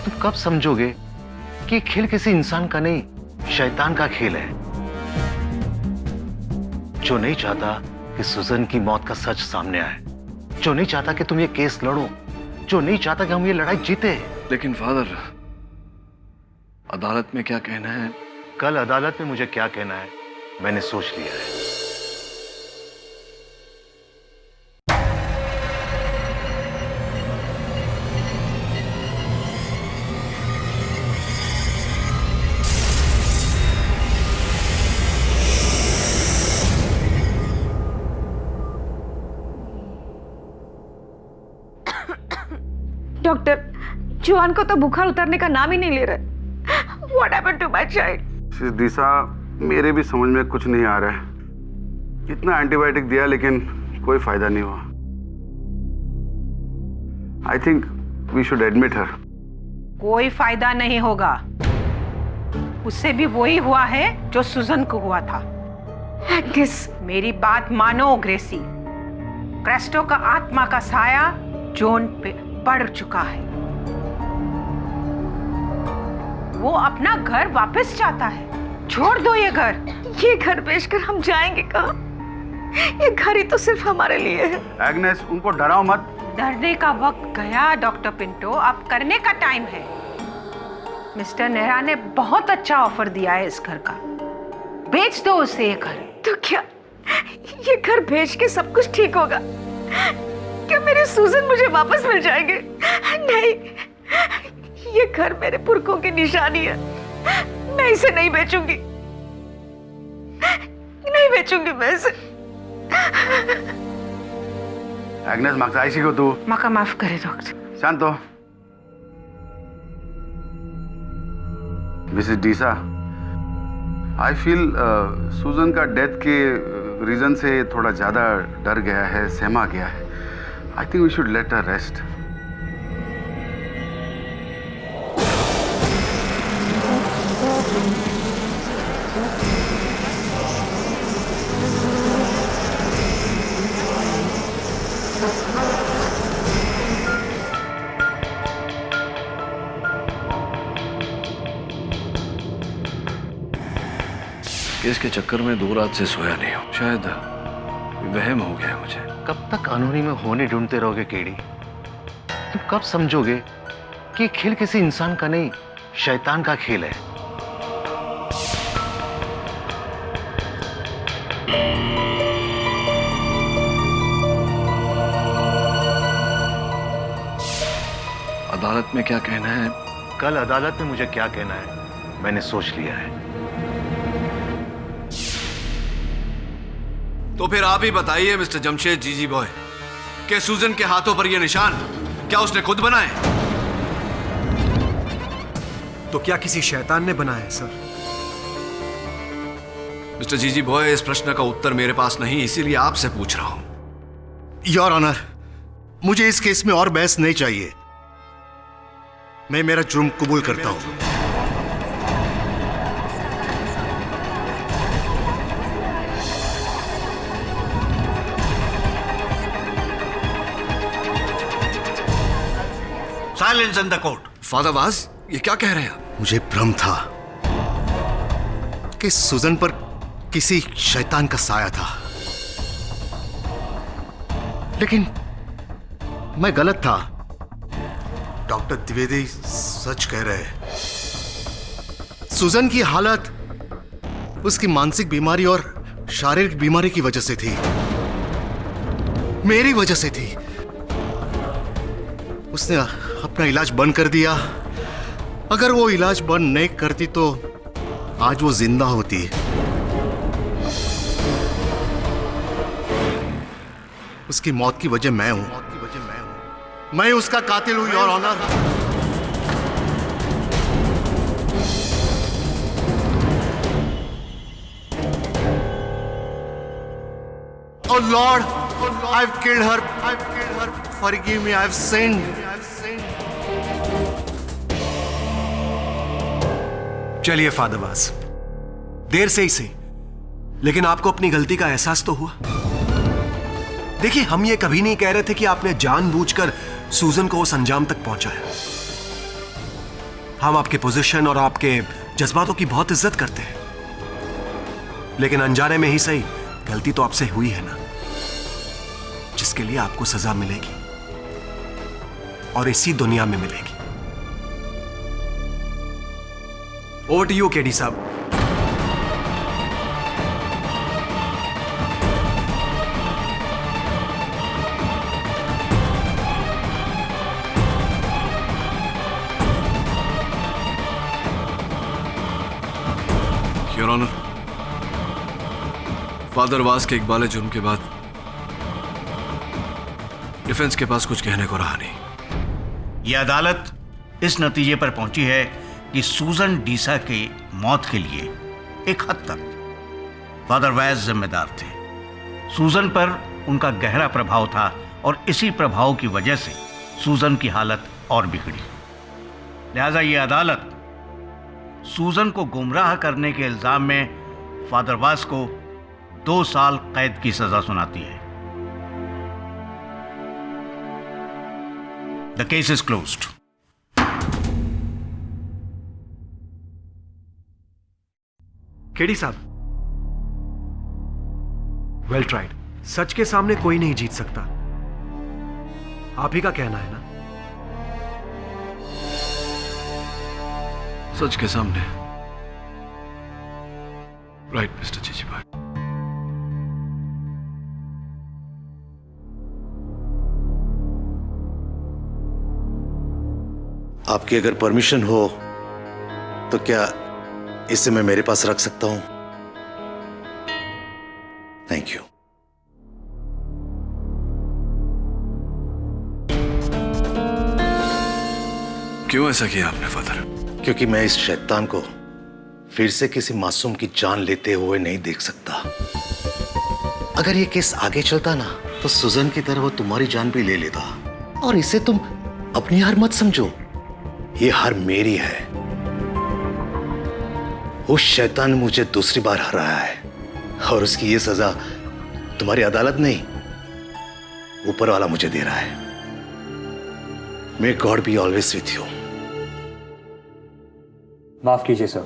तुम कब समझोगे कि खेल किसी इंसान का नहीं, शैतान का खेल है, जो नहीं चाहता कि सुजन की मौत का सच सामने आए, जो नहीं चाहता कि तुम ये केस लड़ो, जो नहीं चाहता कि हम ये लड़ाई जीते। लेकिन फादर, अदालत में क्या कहना है? कल अदालत में मुझे क्या कहना है मैंने सोच लिया है। डॉक्टर, जुआन को तो बुखार उतरने का नाम ही नहीं ले रहा। What happened to my child? दिशा, मेरे भी समझ में कुछ नहीं आ रहा है। कितना एंटीबायोटिक दिया लेकिन कोई फायदा नहीं हुआ। I think we should admit her. कोई फायदा नहीं होगा, उससे भी वही हुआ है जो सुजन को हुआ था। एग्नेस, मेरी बात मानो ग्रेसी, क्रेस्टो का आत्मा का साया जोन पे पड़ चुका है। वो अपना घर वापस चाहता है। छोड़ दो ये घर। ये घर बेचकर हम जाएंगे कहाँ? ये घर ही तो सिर्फ हमारे लिए है। एग्नेस, उनको डराओ मत। डरने का वक्त गया डॉक्टर पिंटो, अब करने का टाइम है। मिस्टर नेहरा ने बहुत अच्छा ऑफर दिया है इस घर का, बेच दो उसे ये घर। तो क्या ये घर बेच के सब कुछ ठीक होगा? क्या मेरे सूजन मुझे वापस मिल जाएंगे? नहीं, ये घर मेरे पुरखों की निशानी है। मैं इसे नहीं बेचूंगी, नहीं बेचूंगी मैं इसे। एग्नेस, मागचा को तू माँ का माफ करे डॉक्टर। शांत हो। मिसेस डीसा, आई फील सुजन का डेथ के रीजन से थोड़ा ज्यादा डर गया है, सहमा गया है। I think we should let her rest. Case के चक्कर में 2 रात से सोया नहीं हूं। शायद वहम हो गया मुझे। कब तक कानूनी में होने ढूंढते रहोगे केडी? तुम कब समझोगे कि खेल किसी इंसान का नहीं, शैतान का खेल है। अदालत में क्या कहना है? कल अदालत में मुझे क्या कहना है मैंने सोच लिया है। तो फिर आप ही बताइए मिस्टर जमशेद जीजी बॉय, कि सूजन के हाथों पर ये निशान क्या उसने खुद बनाए? तो क्या किसी शैतान ने बनाया है सर? मिस्टर जीजी बॉय, इस प्रश्न का उत्तर मेरे पास नहीं, इसीलिए आपसे पूछ रहा हूं। योर ऑनर, मुझे इस केस में और बहस नहीं चाहिए। मैं मेरा जुर्म कबूल करता हूं। Silence in the court. Father was, ये क्या कह रहे हैं आप? मुझे भ्रम था कि सुजन पर किसी शैतान का साया था, लेकिन मैं गलत था। डॉक्टर द्विवेदी सच कह रहे हैं। सुजन की हालत उसकी मानसिक बीमारी और शारीरिक बीमारी की वजह से थी, मेरी वजह से थी। उसने अपना इलाज बंद कर दिया। अगर वो इलाज बंद नहीं करती तो आज वो जिंदा होती। उसकी मौत की वजह मैं हूं। मैं उसका कातिल हूं, your honour. Oh Lord, I've killed her. Forgive me, I've sinned. चलिए फादर वाज, देर से ही सही, लेकिन आपको अपनी गलती का एहसास तो हुआ। देखिए, हम ये कभी नहीं कह रहे थे कि आपने जानबूझकर सूजन को उस अंजाम तक पहुंचाया। हम आपके पोजीशन और आपके जज्बातों की बहुत इज्जत करते हैं, लेकिन अनजाने में ही सही, गलती तो आपसे हुई है ना, जिसके लिए आपको सजा मिलेगी और इसी दुनिया में मिलेगी। ओवर टू यू केडी साहब। योर ऑनर, फादर वास के इकबाल जुर्म के बाद डिफेंस के पास कुछ कहने को रहा नहीं। यह अदालत इस नतीजे पर पहुंची है कि सूजन डीसा की मौत के लिए एक हद तक फादर वैज जिम्मेदार थे। सूजन पर उनका गहरा प्रभाव था और इसी प्रभाव की वजह से सूजन की हालत और बिगड़ी। लिहाजा यह अदालत सूजन को गुमराह करने के इल्जाम में फादर वास को 2 साल कैद की सजा सुनाती है। The case is closed. KD साहब, वेल ट्राइड। सच के सामने कोई नहीं जीत सकता, आप ही का कहना है ना? सच के सामने। राइट मिस्टर जीजी भाई। आपकी अगर परमिशन हो तो क्या इसे मैं मेरे पास रख सकता हूं? Thank you. क्यों ऐसा किया आपने फादर? क्योंकि मैं इस शैतान को फिर से किसी मासूम की जान लेते हुए नहीं देख सकता। अगर ये केस आगे चलता ना तो सुजन की तरह वो तुम्हारी जान भी ले लेता। और इसे तुम अपनी हार मत समझो, ये हार मेरी है। वो शैतान मुझे दूसरी बार हराया है और उसकी ये सजा तुम्हारी अदालत नहीं, ऊपर वाला मुझे दे रहा है। May God be always with you. माफ कीजिए सर,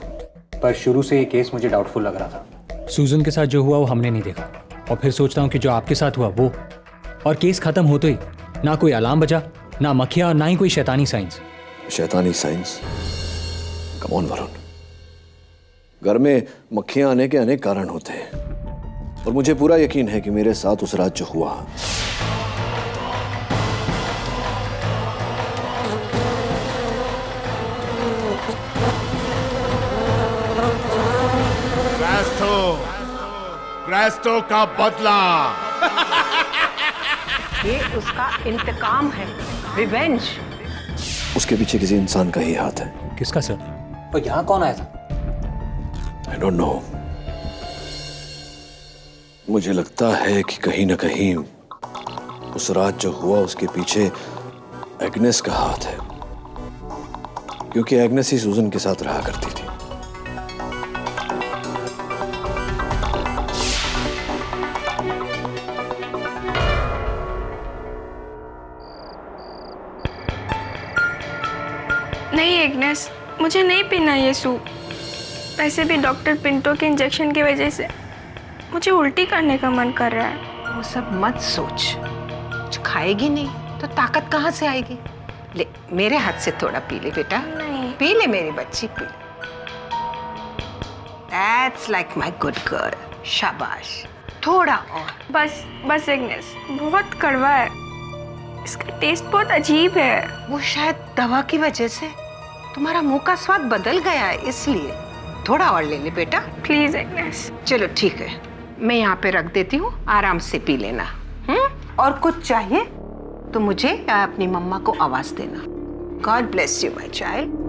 पर शुरू से ये केस मुझे डाउटफुल लग रहा था। सूजन के साथ जो हुआ वो हमने नहीं देखा, और फिर सोचता हूँ कि जो आपके साथ हुआ वो, और केस खत्म होते ही ना कोई अलार्म बजा, ना मक्खियाँ, और ना ही कोई शैतानी साइंस। शैतानी साइंस? कम ऑन वरुण, घर में मक्खियां आने के अनेक कारण होते हैं, और मुझे पूरा यकीन है कि मेरे साथ उस रात जो हुआ, क्रेस्टो का बदला। ये उसका इंतकाम है, रिवेंज। उसके पीछे किसी इंसान का ही हाथ है। किसका सर? और यहाँ कौन आया था? I don't know. मुझे लगता है कि कहीं ना कहीं उस रात जो हुआ उसके पीछे एग्नेस का हाथ है, क्योंकि एग्नेस ही सूजन के साथ रहा करती थी। नहीं एग्नेस, मुझे नहीं पीना ये सूप। वैसे भी डॉक्टर पिंटो के इंजेक्शन की वजह से मुझे उल्टी करने का मन कर रहा है। वो सब मत सोच, कुछ खाएगी नहीं तो ताकत कहाँ से आएगी? ले मेरे हाथ से थोड़ा पी ले बेटा। नहीं। पी ले मेरी बच्ची, P. That's like my good girl. शाबाश, थोड़ा और। बस बस एग्नेस, बहुत कड़वा है, इसका टेस्ट बहुत अजीब है। वो शायद दवा की वजह से तुम्हारा मुंह का स्वाद बदल गया है, इसलिए थोड़ा और ले ले बेटा। Please Agnes. चलो ठीक है, मैं यहाँ पे रख देती हूँ, आराम से पी लेना। और कुछ चाहिए तो मुझे या अपनी मम्मा को आवाज देना। God bless you my child.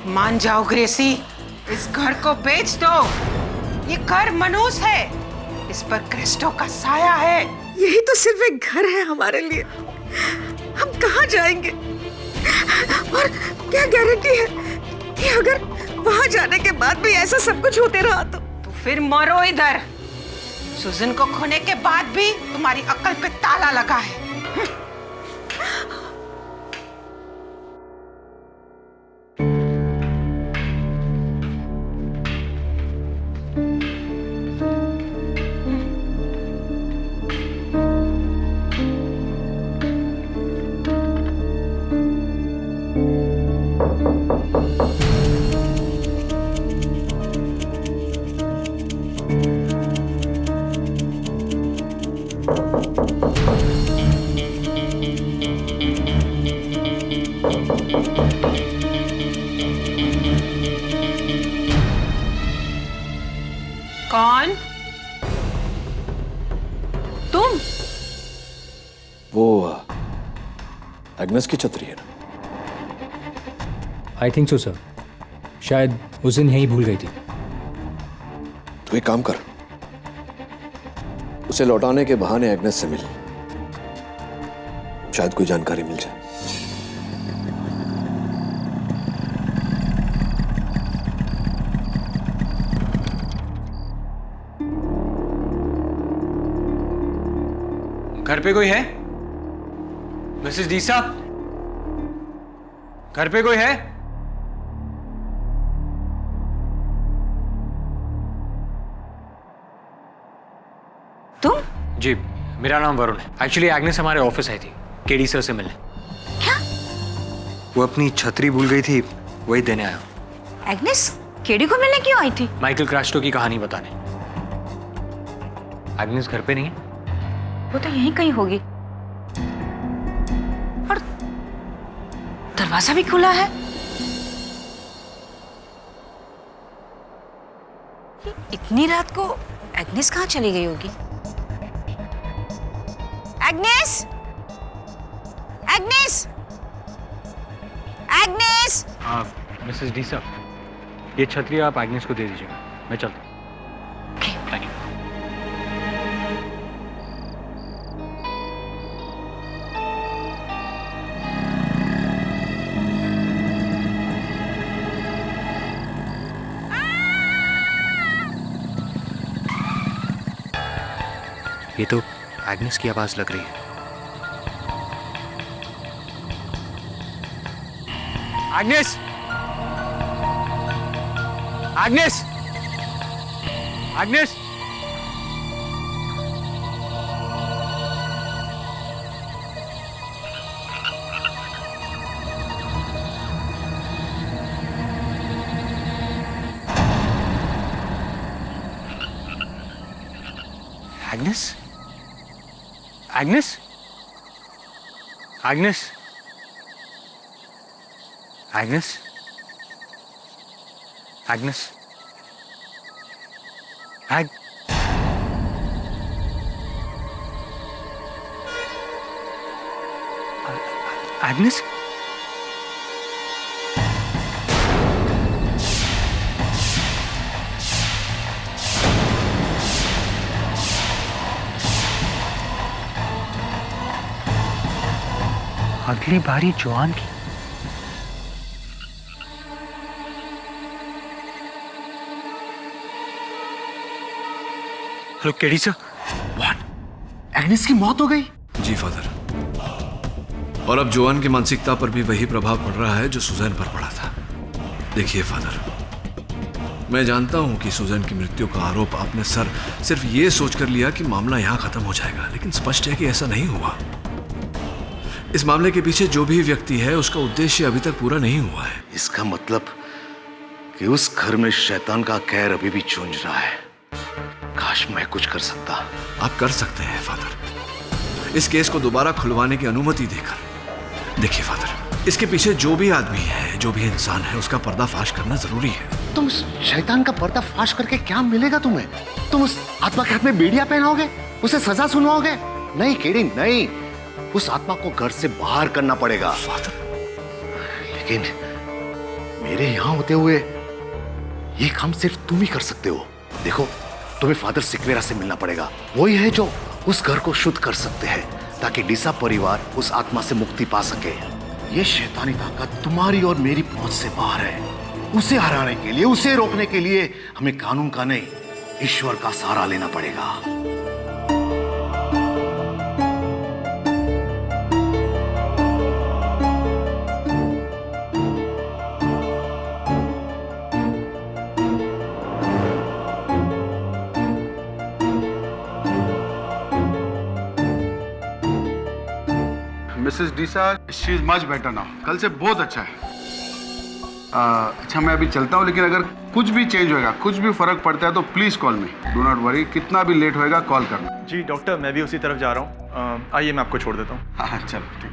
मान जाओ ग्रेसी, इस घर को बेच दो। ये घर मनूस है, इस पर क्रिस्टो का साया है। यही तो सिर्फ एक घर है हमारे लिए, हम कहाँ जाएंगे? और क्या गारंटी है कि अगर वहां जाने के बाद भी ऐसा सब कुछ होते रहा तो फिर मरो इधर। सुजन को खोने के बाद भी तुम्हारी अक्ल पे ताला लगा है। कौन? तुम? वो एग्नेस की छतरी है ना? आई थिंक सो सर, शायद उस दिन यहीं भूल गई थी। तू एक काम कर, उसे लौटाने के बहाने एग्नेस से मिल, शायद कोई जानकारी मिल जाए। घर पे कोई है? मिसेस डीसा, घर पे कोई है? तुम? जी, मेरा नाम वरुण है। एक्चुअली एग्नेस हमारे ऑफिस आई थी केडी सर से मिलने। क्या? वो अपनी छतरी भूल गई थी, वही देने आया। एग्नेस केडी को मिलने क्यों आई थी? माइकल क्रास्टो की कहानी बताने। एग्नेस घर पे नहीं है? वो तो यहीं कहीं होगी। और दरवाजा भी खुला है। इतनी रात को एग्नेस कहाँ चली गई होगी? एग्नेस! एग्नेस! एग्नेस! हाँ मिसेस डीसा, ये छतरी आप एग्नेस को दे दीजिएगा, मैं चलता हूँ। Thank you. ये तो एग्नेस की आवाज लग रही है। Agnes! Agnes! Agnes! Agnes? Agnes? Agnes? Agnes? Agnes? Agnes? अगली बारी जॉन की। Hello KD sir. What? Agnes की मौत हो गई? जी फादर, और अब जोआन की मानसिकता पर भी वही प्रभाव पड़ रहा है जो सुजैन पर पड़ा था। देखिए फादर, मैं जानता हूं कि सुजैन की मृत्यु का आरोप आपने सिर्फ ये सोचकर लिया कि मामला यहां खत्म हो जाएगा, लेकिन स्पष्ट है कि ऐसा नहीं हुआ। इस मामले के पीछे जो भी व्यक्ति है उसका उद्देश्य अभी तक पूरा नहीं हुआ है। इसका मतलब कि उस घर में शैतान का कहर अभी भी चूंझ रहा है। काश मैं कुछ कर सकता। आप कर सकते हैं फादर, इस केस को दोबारा खुलवाने की अनुमति देकर। देखिए फादर, इसके पीछे जो भी आदमी है, जो भी इंसान है, उसका पर्दाफाश करना जरूरी है। तुम उस शैतान का पर्दाफाश करके क्या मिलेगा तुम्हें? तुम उस आत्मा के हाथ में बेड़ियां पहनाओगे, उसे सजा सुनवाओगे? नहीं केडी, नहीं। उस आत्मा को घर से बाहर करना पड़ेगा। फादर, लेकिन मेरे यहां होते हुए ये काम सिर्फ तुम ही कर सकते हो। देखो, तुम्हें फादर सिक्वेरा से मिलना पड़ेगा। वही है जो उस घर को शुद्ध कर सकते हैं, ताकि डीसा परिवार उस आत्मा से मुक्ति पा सके। ये शैतानी ताकत तुम्हारी और मेरी पहुंच से बाहर है। उसे हराने के लिए, उसे रोकने के लिए हमें कानून का नहीं, ईश्वर का सहारा लेना पड़ेगा। Mrs Deesa, she is much better now. कल से बहुत अच्छा है। अच्छा, मैं अभी चलता हूँ, लेकिन अगर कुछ भी चेंज होगा, कुछ भी फर्क पड़ता है तो please call me. Do not worry, कितना भी लेट होएगा कॉल करना। जी डॉक्टर, मैं भी उसी तरफ जा रहा हूँ। आइए मैं आपको छोड़ देता हूँ। हाँ चलो ठीक।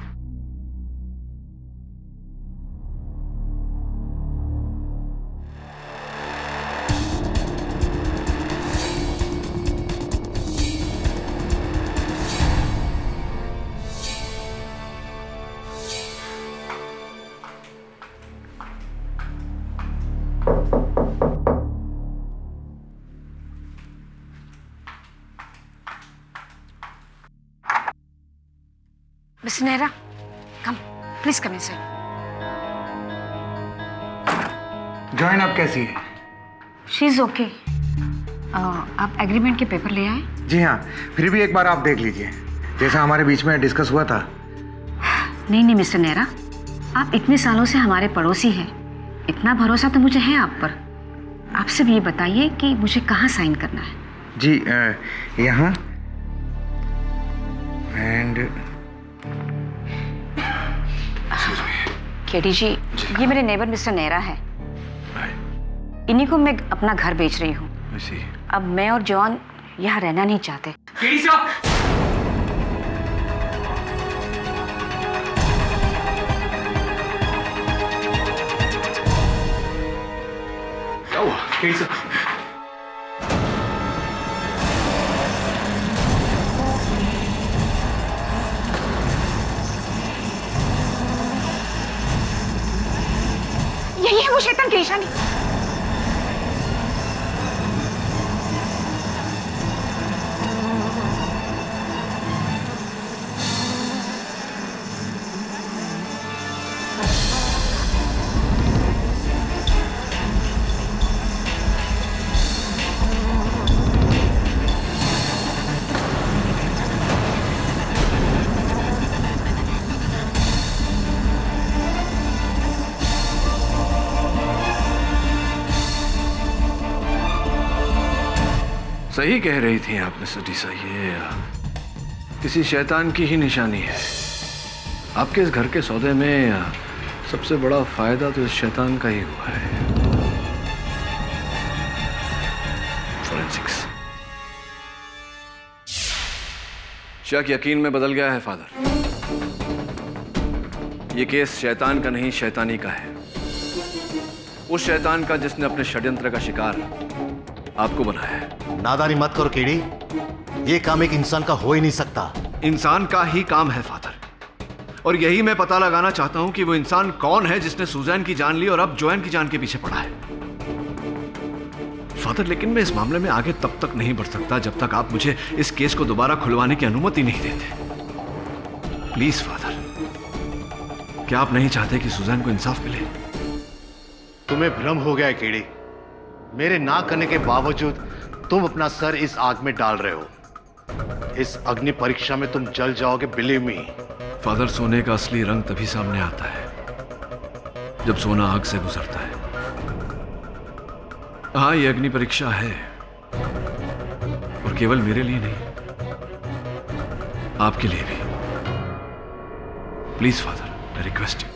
Miss Nehra, come please come inside. Join आप कैसी है? She is okay. आप एग्रीमेंट के पेपर ले आए? जी हाँ, फिर भी एक बार आप देख लीजिए, जैसा हमारे बीच में डिस्कस हुआ था। नहीं मिस्टर नेहरा, आप इतने सालों से हमारे पड़ोसी हैं, इतना भरोसा तो मुझे है आप पर। आप सिर्फ ये बताइए कि मुझे कहाँ साइन करना है। जी यहाँ स्प्लेंडेड। केडी जी, ये मेरे नेबर मिस्टर नेहरा है। इन्हीं को मैं अपना घर बेच रही हूँ। अब मैं और जॉन यहाँ रहना नहीं चाहते। केडी साहब, क्या हुआ? केडी साहब, यही है वो शैतान की निशानी। सही कह रही थी आप मिस्टर डीसा, ये किसी शैतान की ही निशानी है। आपके इस घर के सौदे में सबसे बड़ा फायदा तो इस शैतान का ही हुआ है। फॉरेंसिक्स। शक यकीन में बदल गया है फादर। ये केस शैतान का नहीं, शैतानी का है। उस शैतान का जिसने अपने षड्यंत्र का शिकार आपको बनाया है। नादानी मत करो केडी, ये काम एक इंसान का हो ही नहीं सकता। इंसान का ही काम है फादर, और यही मैं पता लगाना चाहता हूं कि वो इंसान कौन है जिसने सुजैन की जान ली और अब जोएन की जान के पीछे पड़ा है। फादर, लेकिन मैं इस मामले में आगे तब तक नहीं बढ़ सकता जब तक आप मुझे इस केस को दोबारा खुलवाने की अनुमति नहीं देते। प्लीज फादर, क्या आप नहीं चाहते कि सुजैन को इंसाफ मिले? तुम्हें भ्रम हो गया है केडी। मेरे ना करने के बावजूद तुम अपना सर इस आग में डाल रहे हो। इस अग्नि परीक्षा में तुम जल जाओगे, बिलीव मी। फादर, सोने का असली रंग तभी सामने आता है जब सोना आग से गुजरता है। हाँ, ये अग्नि परीक्षा है, और केवल मेरे लिए नहीं, आपके लिए भी। Please father, I request you.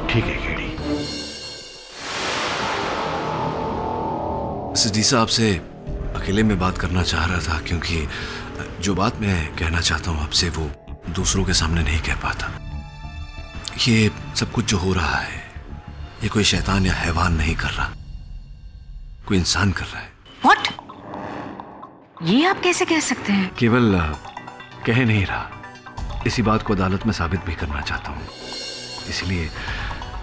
ठीक है केडी। डीसा, आपसे अकेले में बात करना चाह रहा था, क्योंकि जो बात मैं कहना चाहता हूं आपसे वो दूसरों के सामने नहीं कह पाता। ये सब कुछ जो हो रहा है, ये कोई शैतान या हैवान नहीं कर रहा, कोई इंसान कर रहा है। What? ये आप कैसे कह सकते हैं? केवल कह नहीं रहा, इसी बात को अदालत में साबित भी करना चाहता हूं। इसलिए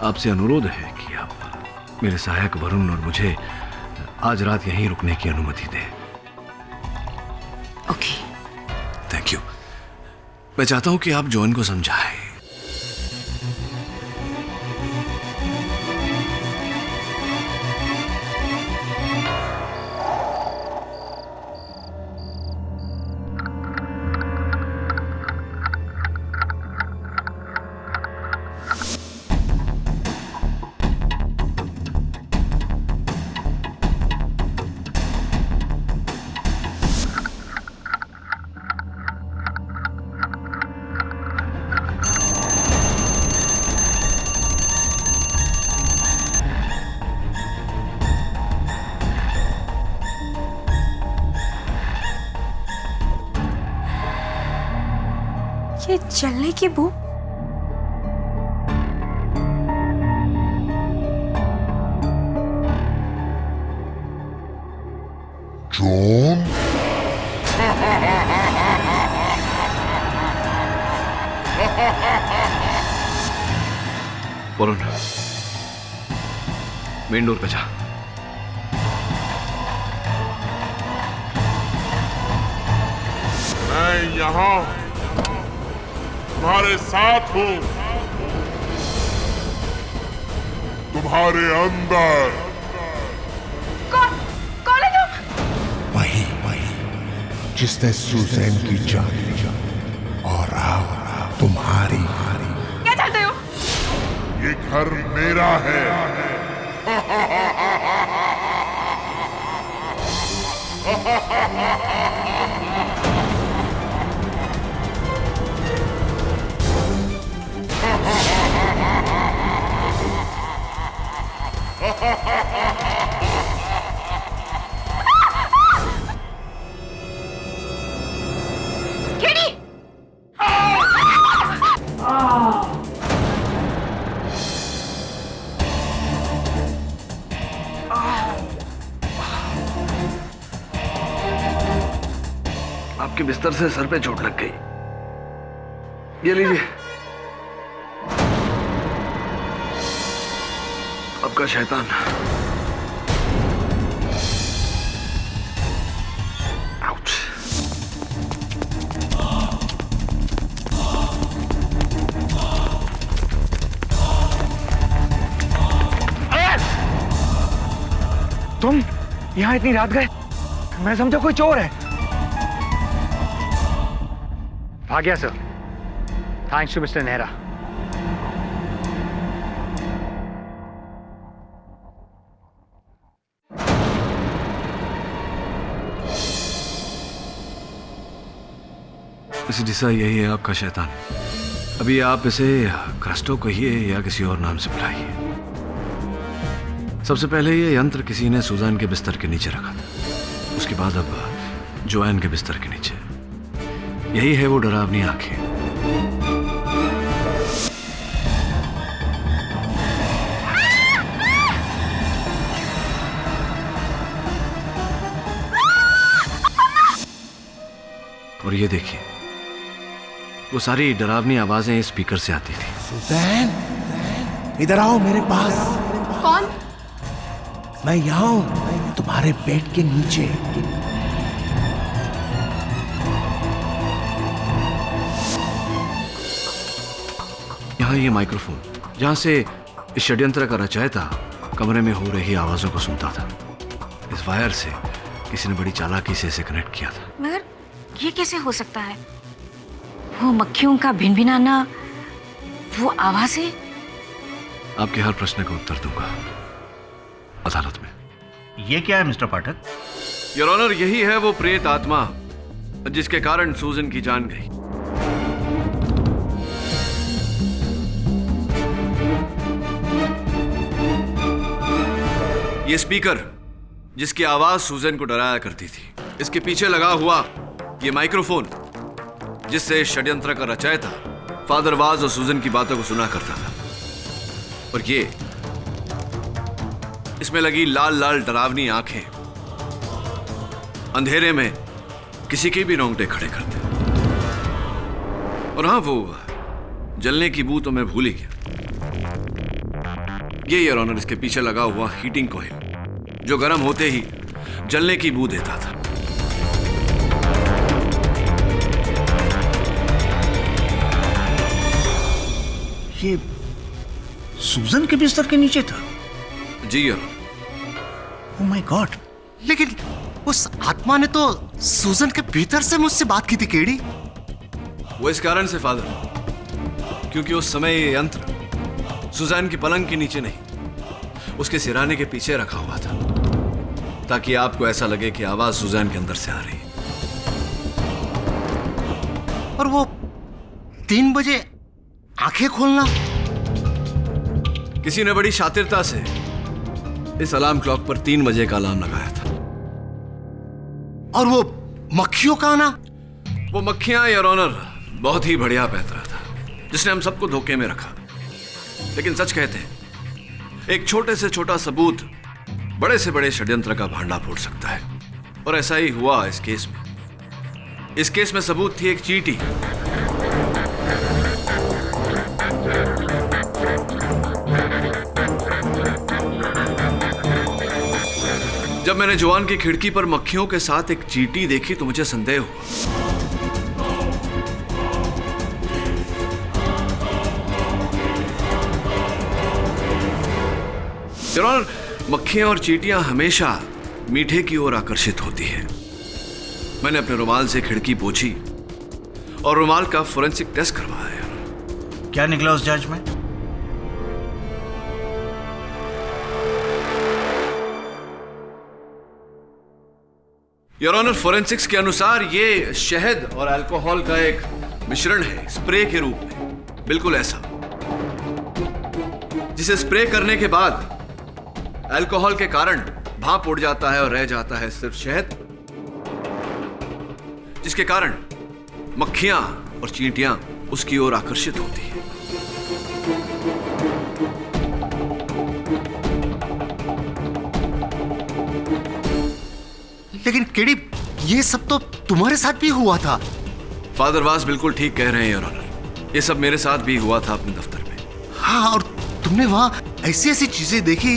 आपसे अनुरोध है कि आप मेरे सहायक वरुण और मुझे आज रात यहीं रुकने की अनुमति दें। ओके। Thank you. मैं चाहता हूं कि आप जॉन को समझाएं। ये जलने की बू। जॉन, वरुण, मेन डोर पे जा। मैं यहाँ तुम्हारे साथ हूँ, तुम्हारे अंदर। कौन है तुम? वही जिसने सुजैन की जान ली और अब तुम्हारी। क्या चाहते हो? ये घर मेरा है, आपके बिस्तर से सर पे चोट लग गई। ये लीजिए। आपका शैतान। आउच। तुम यहाँ इतनी रात गए? मैं समझा कोई चोर है। भाग गया sir. Thanks to mister Nehra. Mister D'Sa, यही है आपका शैतान। अभी आप इसे क्रास्टो कहिए या किसी और नाम से बुलाइए। सबसे पहले ये यंत्र किसी ने सुजान के बिस्तर के नीचे रखा था। उसके बाद अब जोएन के बिस्तर के नीचे। यही है वो डरावनी आंखें। और ये देखिए, वो सारी डरावनी आवाजें इस स्पीकर से आती थी। सुजैन, इधर आओ मेरे पास। कौन? मैं यहाँ हूं, तुम्हारे बेड के नीचे। यहाँ ये माइक्रोफोन, जहाँ से इस षड्यंत्र का रचयिता कमरे में हो रही आवाजों को सुनता था। इस वायर से किसी ने बड़ी चालाकी से इसे कनेक्ट किया था। मगर ये कैसे हो सकता है? वो मक्खियों का भिनभिनाना, वो आवाजें। आपके हर प्रश्न का उत्तर दूंगा अदालत में। ये क्या है मिस्टर पाठक? योर ऑनर, यही है वो प्रेत आत्मा जिसके कारण सूजन की जान गई। ये स्पीकर जिसकी आवाज सूजन को डराया करती थी, इसके पीछे लगा हुआ ये माइक्रोफोन जिससे षड्यंत्र का रचयिता फादर वाज और सूजन की बातों को सुना करता था, और ये इसमें लगी लाल लाल डरावनी आंखें अंधेरे में किसी के भी रोंगटे खड़े करते। और हाँ, वो जलने की बू तो मैं भूल ही गया। ये योर ऑनर इसके पीछे लगा हुआ हीटिंग कॉइल जो गर्म होते ही जलने की बू देता था। ये सूजन के बिस्तर के नीचे था? जी योर। Oh my God. लेकिन उस आत्मा ने तो सूजन के भीतर से मुझसे बात की थी केडी। वो इस कारण से फादर, क्योंकि उस समय ये यंत्र सुजैन की पलंग के नीचे नहीं, उसके सिराने के पीछे रखा हुआ था, ताकि आपको ऐसा लगे कि आवाज सुजैन के अंदर से आ रही है। और वो 3 बजे आंखें खोलना, किसी ने बड़ी शातिरता से इस अलार्म क्लॉक पर 3 बजे का अलार्म लगाया था। और वो मक्खियों का आना, वो मक्खियां योर ऑनर बहुत ही बढ़िया पैतरा था जिसने हम सबको धोखे में रखा। लेकिन सच कहते हैं, एक छोटे से छोटा सबूत बड़े से बड़े षड्यंत्र का भांडा फोड़ सकता है, और ऐसा ही हुआ इस केस में। इस केस में सबूत थी एक चींटी। जब मैंने जोआन की खिड़की पर मक्खियों के साथ एक चींटी देखी तो मुझे संदेह हुआ। मक्खियां और चींटियां हमेशा मीठे की ओर आकर्षित होती हैं। मैंने अपने रुमाल से खिड़की पोंछी और रुमाल का फोरेंसिक टेस्ट करवाया। क्या निकला उस जांच में? योर ऑनर, फोरेंसिक्स के अनुसार ये शहद और अल्कोहल का एक मिश्रण है, स्प्रे के रूप में, बिल्कुल ऐसा, जिसे स्प्रे करने के बाद अल्कोहल के कारण भाप उड़ जाता है और रह जाता है सिर्फ शहद, जिसके कारण मक्खियां और चींटियां उसकी ओर आकर्षित होती है। लेकिन केडी, ये सब तो तुम्हारे साथ भी हुआ था। फादर वास बिल्कुल ठीक कह रहे हैं योर ऑनर, ये सब मेरे साथ भी हुआ था अपने दफ्तर में। हाँ, और तुमने वहां ऐसी ऐसी चीजें देखी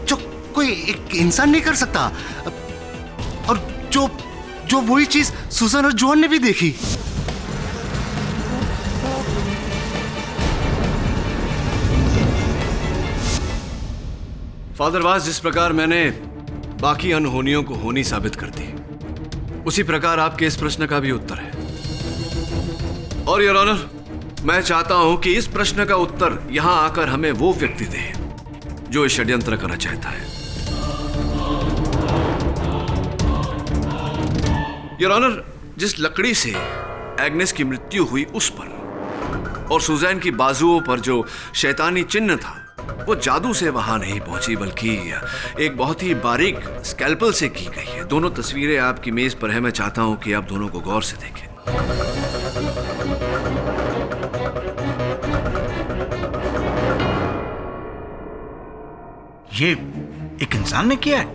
जो कोई एक इंसान नहीं कर सकता, और जो वही चीज सुजन और जॉन ने भी देखी। फादर वास, जिस प्रकार मैंने बाकी अनहोनियों को होनी साबित कर दी, उसी प्रकार आपके इस प्रश्न का भी उत्तर है। और योर ऑनर, मैं चाहता हूं कि इस प्रश्न का उत्तर यहां आकर हमें वो व्यक्ति दे जो इस षड्यंत्र करना चाहता है। योर ऑनर, जिस लकड़ी से एग्नेस की मृत्यु हुई उस पर और सुजैन की बाजुओं पर जो शैतानी चिन्ह था, वो जादू से वहां नहीं पहुंची, बल्कि एक बहुत ही बारीक स्कैल्पल से की गई है। दोनों तस्वीरें आपकी मेज पर है, मैं चाहता हूं कि आप दोनों को गौर से देखें। ये एक इंसान ने किया है?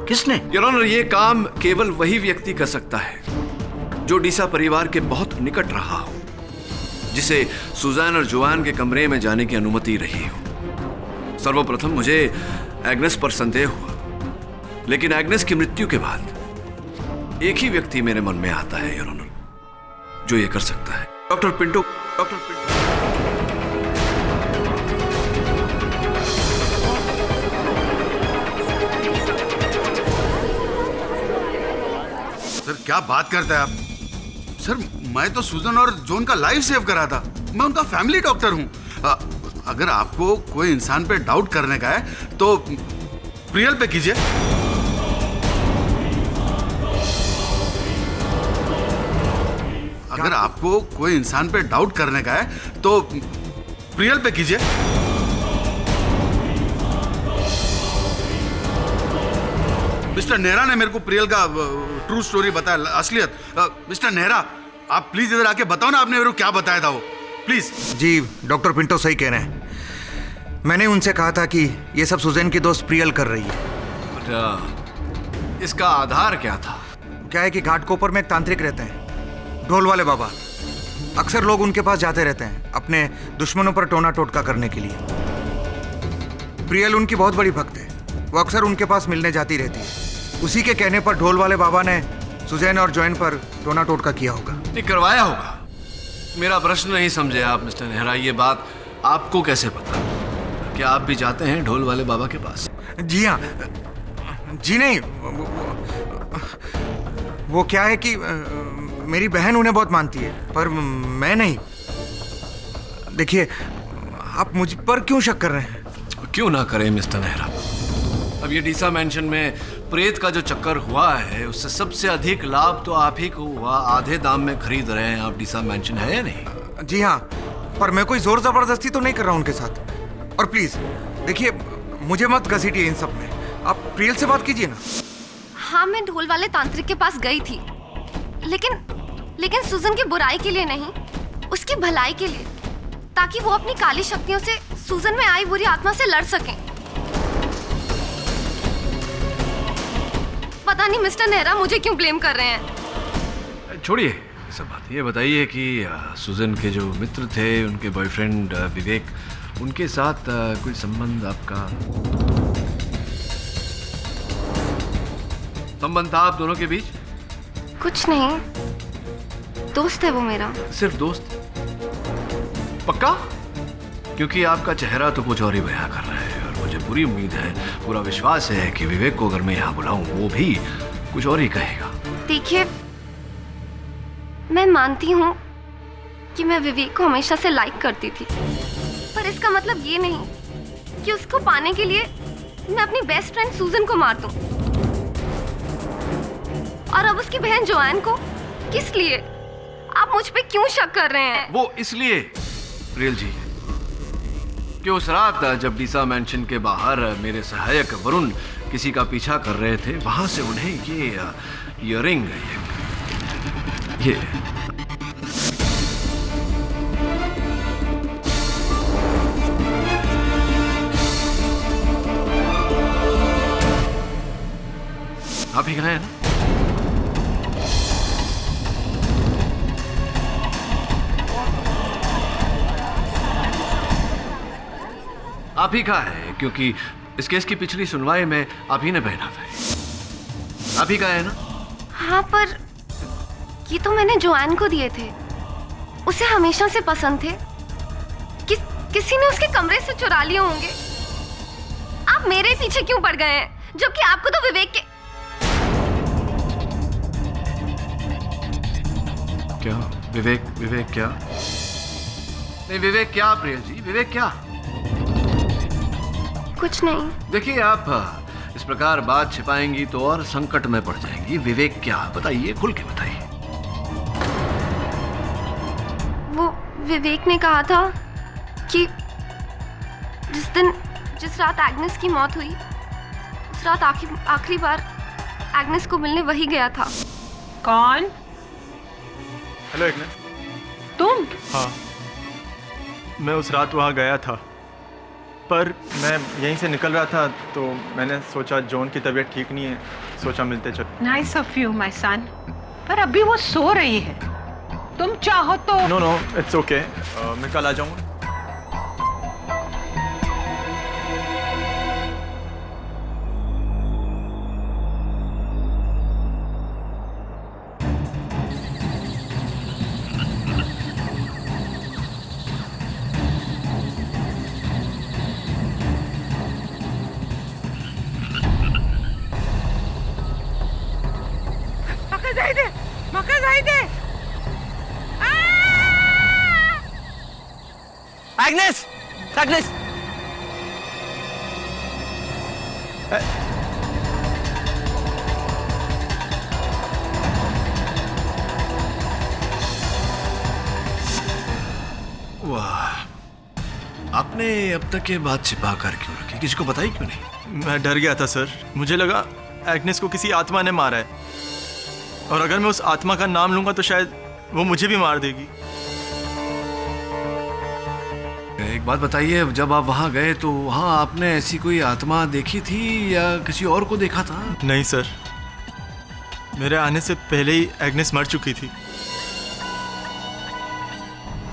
किसने? योर ऑनर, ये काम केवल वही व्यक्ति कर सकता है जो डीसा परिवार के बहुत निकट रहा हो, जिसे सुजैन और जोआन के कमरे में जाने की अनुमति रही हो। सर्वप्रथम मुझे एग्नेस पर संदेह हुआ, लेकिन एग्नेस की मृत्यु के बाद एक ही व्यक्ति मेरे मन में आता है योर ऑनर, जो ये कर सकता है। Doctor Pinto. Doctor Pinto. Sir, क्या बात करते हैं आप? सर, मैं तो सुजन और जॉन का लाइफ सेव करा था। मैं उनका फैमिली डॉक्टर हूं। अगर आपको कोई इंसान पे डाउट करने का है तो प्रियल पे कीजिए। अगर आपको कोई इंसान पे डाउट करने का है तो प्रियल पे कीजिए। मिस्टर नेहरा ने मेरे को प्रियल का ट्रू स्टोरी बताया, असलियत। मिस्टर नेहरा, आप प्लीज इधर आके बताओ ना, आपने मेरे को क्या बताया था वो, प्लीज। जी, डॉक्टर पिंटो सही कह रहे हैं। मैंने उनसे कहा था कि ये सब सुजैन की दोस्त प्रियल कर रही है। अच्छा, इसका आधार क्या था? क्या है कि घाटकोपर में एक तांत्रिक रहते हैं, ढोल वाले बाबा। अक्सर लोग उनके पास जाते रहते हैं अपने दुश्मनों पर टोना टोटका करने के लिए। प्रियल उनकी बहुत बड़ी भक्त है, वो अक्सर उनके पास मिलने जाती रहती है। उसी के कहने पर ढोल वाले बाबा ने सुजैन और जॉन पर टोना टोटका किया होगा। नहीं, करवाया होगा। मेरा प्रश्न नहीं समझे आप मिस्टर नेहरा, ये बात आपको कैसे पता? क्या आप भी जाते हैं ढोल वाले बाबा के पास? जी हाँ। जी नहीं, वो क्या है कि मेरी बहन उन्हें बहुत मानती है, पर मैं नहीं। देखिए, आप मुझ पर क्यों शक कर रहे हैं? क्यों ना करें मिस्टर नेहरा। अब ये डीसा मेंशन में प्रेत का जो चक्कर हुआ है, उससे सबसे अधिक लाभ तो आप ही को हुआ। आधे दाम में खरीद रहे हैं आप डीसा मेंशन, है या नहीं? जी हाँ, पर मैं कोई जोर जबरदस्ती तो नहीं कर रहा हूँ उनके साथ। और प्लीज देखिए, मुझे मत घसीटिए इन सब में। आप प्रियल से बात कीजिए ना। हाँ, मैं ढोल वाले तांत्रिक के पास गई थी, लेकिन सुजन की बुराई के लिए नहीं, उसकी भलाई के लिए, ताकि वो अपनी काली शक्तियों से सुजन में आई बुरी आत्मा से लड़ सकें। पता नहीं मिस्टर नेहरा मुझे क्यों ब्लेम कर रहे हैं। छोड़िए सब बात, ये बताइए कि सुजन के जो मित्र थे, उनके बॉयफ्रेंड विवेक, उनके साथ कोई संबंध आपका? संबंध था आप दोनों के बीच? कुछ नहीं, दोस्त है वो मेरा। सिर्फ दोस्त? पक्का? क्योंकि आपका चेहरा तो कुछ और ही बयां कर रहा है, और मुझे पूरी उम्मीद है, पूरा विश्वास है कि विवेक को अगर मैं यहाँ बुलाऊं, वो भी कुछ और ही कहेगा। देखिए, मैं मानती हूँ कि मैं विवेक को हमेशा से लाइक करती थी, पर इसका मतलब ये नहीं कि उसको पाने के लिए मैं अपनी बेस्ट फ्रेंड सुजन को मार दूं। और अब उसकी बहन जोआन को? किस लिए? आप मुझ पे क्यों शक कर रहे हैं? वो इसलिए प्रियल जी कि उस रात जब डीसा मैंशन के बाहर मेरे सहायक वरुण किसी का पीछा कर रहे थे, वहां से उन्हें ये इयररिंग ये आप ही गए ना? आप ही का है, क्योंकि इस केस की पिछली सुनवाई में आप ही ने पहना था। आप ही का है ना? हाँ, पर ये तो मैंने जोआन को दिए थे। उसे हमेशा से पसंद थे। किसी ने उसके कमरे से चुरा लिए होंगे। आप मेरे पीछे क्यों पड़ गए हैं, जबकि आपको तो विवेक के... क्या विवेक क्या? नहीं, विवेक क्या प्रियल जी, विवेक क्या? कुछ नहीं। देखिए, आप इस प्रकार बात छिपाएंगी तो और संकट में पड़ जाएंगी। विवेक क्या? बताइए, खुल के बताइए। वो विवेक ने कहा था कि जिस रात एग्नेस की मौत हुई, उस रात आखिरी बार एग्नेस को मिलने वही गया था। कौन? Hello Agnes. तुम? हाँ, मैं उस रात वहाँ गया था, पर मैं यहीं से निकल रहा था तो मैंने सोचा जॉन की तबीयत ठीक नहीं है, सोचा मिलते चल। Nice of you my son, पर अभी वो सो रही है। तुम चाहो तो... नो, इट्स ओके, मैं कल आ जाऊँगा। एग्नेस! वाह, आपने अब तक ये बात छिपा कर क्यों रखी? किसी को बताई क्यों नहीं? मैं डर गया था सर, मुझे लगा एग्नेस को किसी आत्मा ने मारा है, और अगर मैं उस आत्मा का नाम लूंगा तो शायद वो मुझे भी मार देगी। एक बात बताइए, जब आप वहां गए तो वहां आपने ऐसी कोई आत्मा देखी थी या किसी और को देखा था? नहीं सर, मेरे आने से पहले ही एग्नेस मर चुकी थी।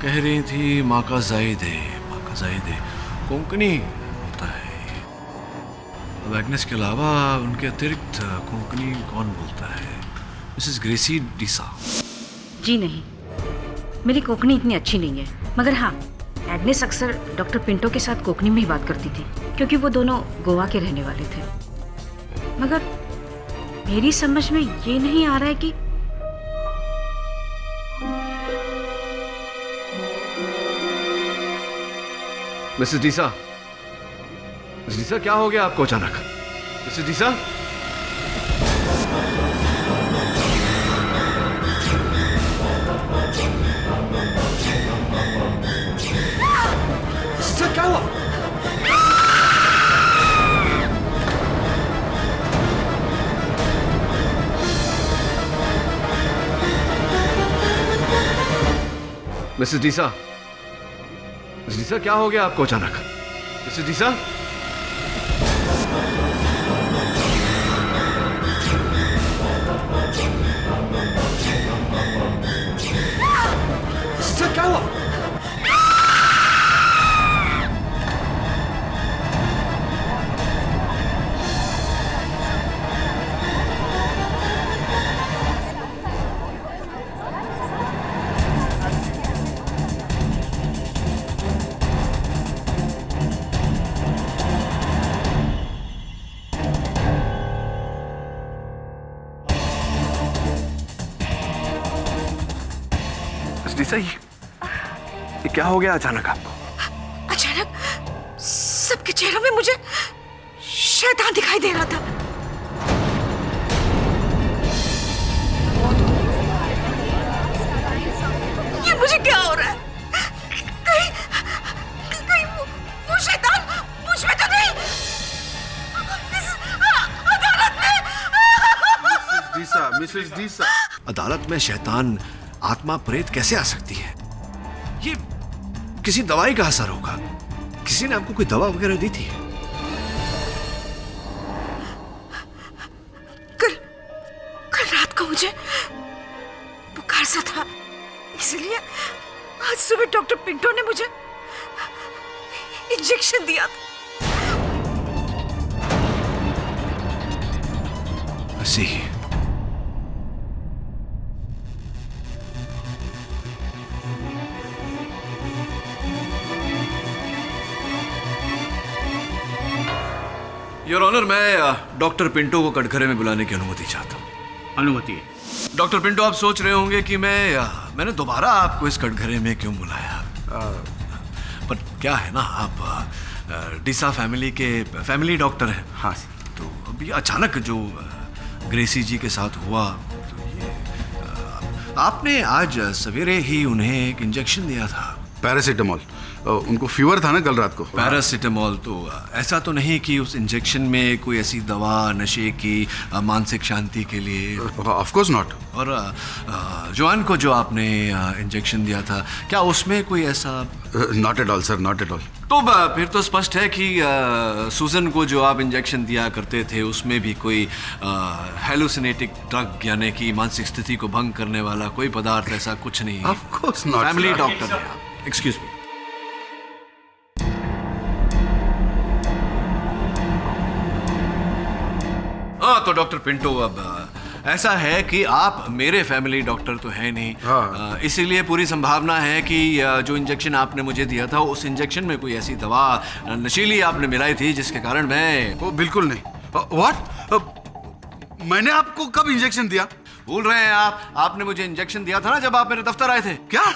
कह रही थी माँ का जायदे कोंकणी होता है। अब एग्नेस के अलावा उनके अतिरिक्त कोंकणी कौन बोलता है? मिसेस ग्रेसी डीसा। जी नहीं, मेरी कोंकणी इतनी अच्छी नहीं है, मगर हाँ, एग्नेस अक्सर डॉक्टर पिंटो के साथ कोंकणी में ही बात करती थी, क्योंकि वो दोनों गोवा के रहने वाले थे। मगर मेरी समझ में ये नहीं आ रहा है कि मिसेस डीसा, क्या हो गया आपको अचानक? मिसेस डीसा? क्या हुआ? मिसेस डीसा, क्या हो गया आपको अचानक? मिसेस डीसा? क्या हुआ? ये क्या हो गया अचानक आपको? अचानक सबके चेहरों में मुझे शैतान दिखाई दे रहा था। हालत में शैतान आत्मा प्रेत कैसे आ सकती है? ये किसी दवाई का असर होगा। किसी ने आपको कोई दवा वगैरह दी थी? कल रात को मुझे बुखार सा था, इसलिए आज सुबह डॉक्टर पिंटो ने मुझे इंजेक्शन दिया था। See. योर ऑनर, मैं डॉक्टर पिंटो को कटघरे में बुलाने की अनुमति चाहता हूँ। अनुमति है। डॉक्टर पिंटो, आप सोच रहे होंगे कि मैंने दोबारा आपको इस कटघरे में क्यों बुलाया। पर क्या है ना, आप डीसा फैमिली के फैमिली डॉक्टर हैं। हाँ। तो अभी अचानक जो ग्रेसी जी के साथ हुआ, तो ये आपने आज सवेरे ही उन्हें एक इंजेक्शन दिया था। पैरासीटामोल। उनको फीवर था ना कल रात को। पैरासीटामोल। तो ऐसा तो नहीं कि उस इंजेक्शन में कोई ऐसी दवा नशे की मानसिक शांति के लिए? Of course not. और जॉन को जो आपने इंजेक्शन दिया था, क्या उसमें कोई ऐसा? Not at all sir, not at all. तो फिर तो स्पष्ट है कि सूजन को जो आप इंजेक्शन दिया करते थे उसमें भी कोई हेलुसिनेटिक ड्रग यानी कि मानसिक स्थिति को भंग करने वाला कोई पदार्थ ऐसा कुछ नहीं है। Of course not. Family doctor है आप। Excuse me. हाँ, तो डॉक्टर पिंटो, अब ऐसा है कि आप मेरे फैमिली डॉक्टर तो है नहीं। हाँ। इसीलिए पूरी संभावना है कि जो इंजेक्शन आपने मुझे दिया था उस इंजेक्शन में कोई ऐसी दवा नशीली आपने मिलाई थी जिसके कारण मैं... वो बिल्कुल नहीं। व्हाट? मैंने आपको कब इंजेक्शन दिया? भूल रहे हैं आप? आपने मुझे इंजेक्शन दिया था ना जब आप मेरे दफ्तर आए थे। क्या?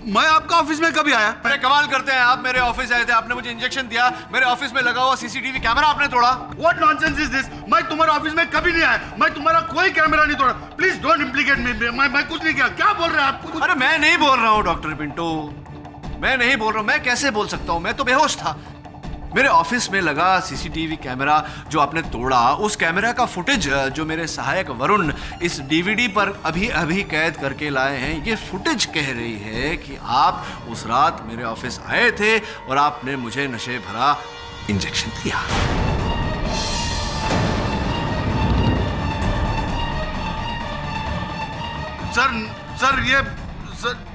मैं आपका ऑफिस में कभी आया? अरे कमाल करते हैं, आप मेरे ऑफिस आए थे, आपने मुझे इंजेक्शन दिया, मेरे ऑफिस में लगा हुआ सीसीटीवी कैमरा आपने तोड़ा। What nonsense is this? मैं तुम्हारे ऑफिस में कभी नहीं आया, मैं तुम्हारा कोई कैमरा नहीं तोड़ा। प्लीज डोंट इम्प्लीकेट मी। मैं कुछ नहीं किया। क्या बोल रहे हैं आप? अरे मैं नहीं बोल रहा हूँ डॉक्टर पिंटो, मैं नहीं बोल रहा हूँ। मैं कैसे बोल सकता हूँ? मैं तो बेहोश था। मेरे ऑफिस में लगा सीसीटीवी कैमरा जो आपने तोड़ा, उस कैमरा का फुटेज जो मेरे सहायक वरुण इस डीवीडी पर अभी अभी कैद करके लाए हैं, ये फुटेज कह रही है कि आप उस रात मेरे ऑफिस आए थे और आपने मुझे नशे भरा इंजेक्शन दिया। Sir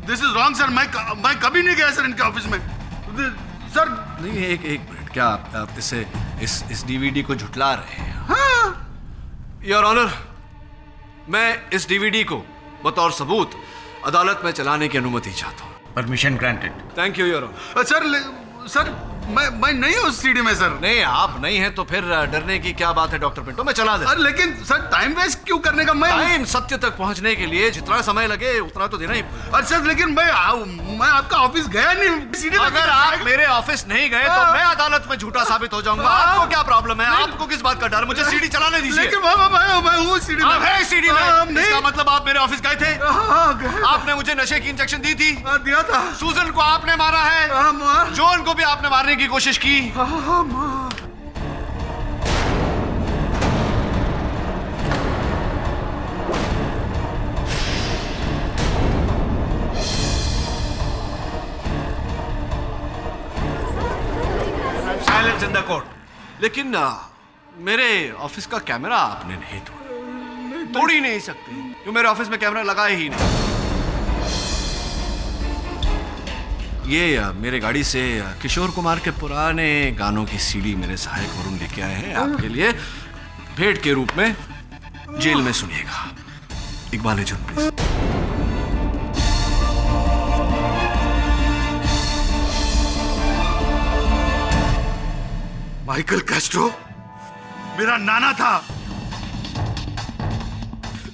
this is wrong sir. मैं कभी नहीं गया सर इनके ऑफिस में सर। नहीं, एक मिनट, क्या आप इस डीवीडी को झुटला रहे हैं? हाँ। योर ऑनर, मैं इस डीवीडी को बतौर सबूत अदालत में चलाने की अनुमति चाहता हूँ। Permission granted. Thank you your honour. Sir मैं नहीं हूँ उस सीडी में सर। नहीं, आप नहीं हैं तो फिर डरने की क्या बात है डॉक्टर पिंटो, मैं चला दे। लेकिन सर टाइम वेस्ट क्यों करने का? टाइम सत्य तक पहुंचने के लिए जितना समय लगे उतना तो देना ही। सर लेकिन मैं आपका ऑफिस गया नहीं। अगर आप मेरे ऑफिस नहीं गए तो मैं अदालत में झूठा साबित हो जाऊंगा। आपको क्या प्रॉब्लम है? आपको किस बात का डर? मुझे सीडी चलाने दीजिए। लेकिन मैं हूँ सीडी में। है सीडी में? इसका मतलब आप मेरे ऑफिस गए थे? आपने मुझे नशे की इंजेक्शन दी थी? दिया था। सूजन को आपने मारा है, जॉन को भी आपने मारने की कोशिश की। Silence in the court. लेकिन मेरे ऑफिस का कैमरा आपने नहीं तोड़ ही नहीं सकते क्यों? मेरे ऑफिस में कैमरा लगा ही नहीं। ये मेरे गाड़ी से किशोर कुमार के पुराने गानों की सीडी मेरे सहायक वरुण लेके आए हैं आपके लिए भेंट के रूप में। जेल में सुनिएगा। इकबाल जुर्म प्लीज। माइकल कैस्ट्रो मेरा नाना था,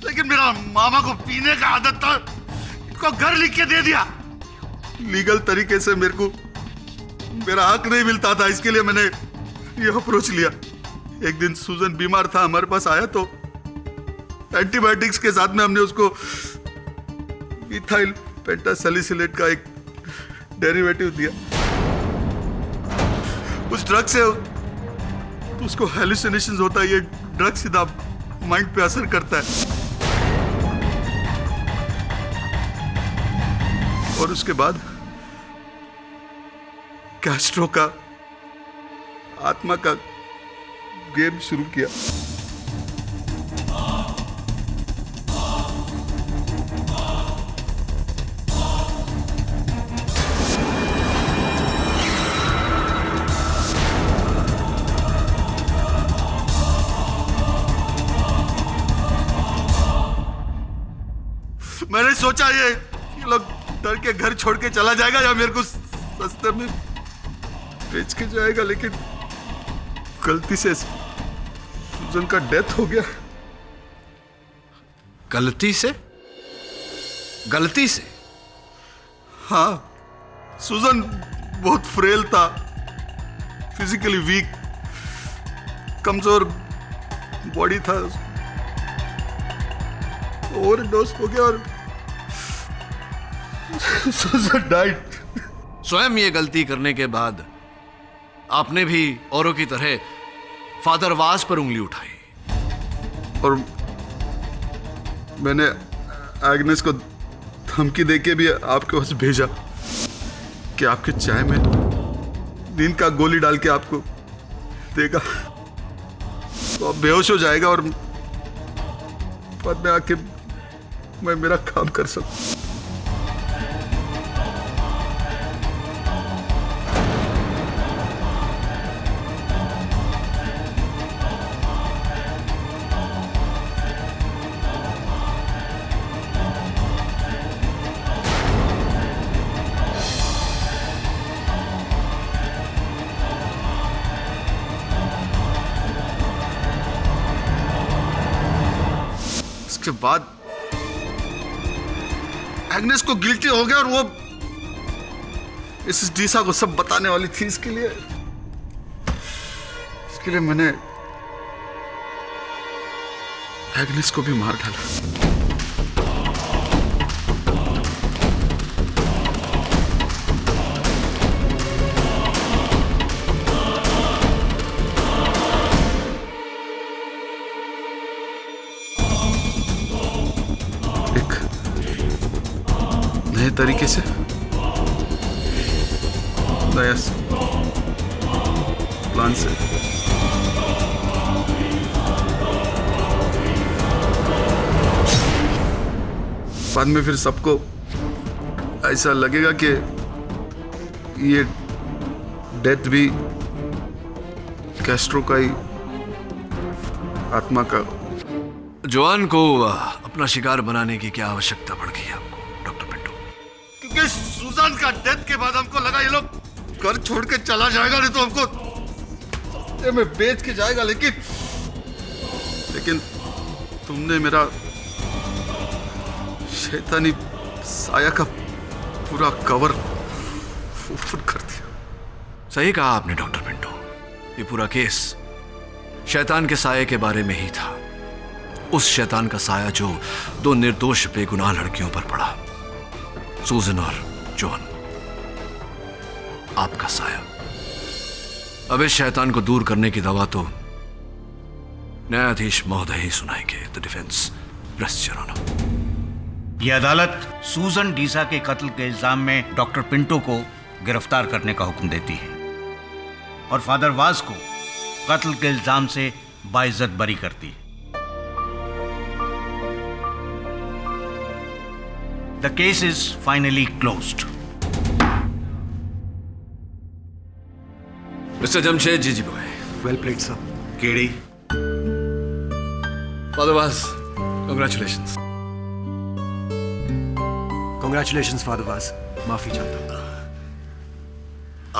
लेकिन मेरा मामा को पीने का आदत था, इनको घर लिख के दे दिया। लीगल तरीके से मेरे को मेरा हक नहीं मिलता था, इसके लिए मैंने ये अप्रोच लिया। एक दिन सूजन बीमार था, हमारे पास आया तो एंटीबायोटिक्स के साथ में हमने उसको इथाइल पेंटासैलिसिलेट का एक डेरिवेटिव दिया। उस ड्रग से उसको हेलुसिनेशंस होता है। ये ड्रग सीधा माइंड पे असर करता है। और उसके बाद कैस्ट्रो का आत्मा का गेम शुरू किया। मैंने सोचा ये लोग डर के घर छोड़ के चला जाएगा या मेरे को सस्ते में बेच के जाएगा, लेकिन गलती से सुजन का डेथ हो गया। गलती से? गलती से? हाँ, सुजन बहुत फ्रेल था, फिजिकली वीक, कमजोर बॉडी था, ओवरडोज हो गया और सुजन डाइड। स्वयं ये गलती करने के बाद आपने भी औरों की तरह फादर वास पर उंगली उठाई और मैंने एग्नेस को धमकी देके भी आपके पास भेजा कि आपके चाय में नींद का गोली डाल के आपको देगा तो आप बेहोश हो जाएगा और बाद में आके मैं मेरा काम कर सकूं। उसके बाद एग्नेस को गिल्टी हो गया और वो इस डीसा को सब बताने वाली थी। इसके लिए मैंने एग्नेस को भी मार डाला। नए तरीके से, नया प्लान से। बाद में फिर सबको ऐसा लगेगा कि ये डेथ भी कैस्ट्रो का ही आत्मा का। जोआन को अपना शिकार बनाने की क्या आवश्यकता पड़ गई आपको डॉक्टर पिंटो? क्योंकि सुजान का डेथ के बाद हमको लगा ये लोग घर छोड़ के चला जाएगा, नहीं तो हमको सस्ते में बेच के जाएगा। लेकिन तुमने मेरा शैतानी साया का पूरा कवर ओपन कर दिया। सही कहा आपने डॉक्टर पिंटो, ये पूरा केस शैतान के साये के बारे में ही था। उस शैतान का साया जो दो निर्दोष बेगुनाह लड़कियों पर पड़ा, सूजन और जॉन। आपका साया। अब इस शैतान को दूर करने की दवा तो न्यायाधीश महोदय ही सुनाएंगे। The defence press your honour. यह अदालत सूजन डीसा के कत्ल के इल्जाम में डॉक्टर पिंटो को गिरफ्तार करने का हुक्म देती है और फादर वाज को कत्ल के इल्जाम से बाइज्जत बरी करती है। The case is finally closed. Mister Jamshed ji Bhoy. Well played sir. KD. Father Vaz, congratulations. Congratulations father Vaz. माफी चाहता हूं।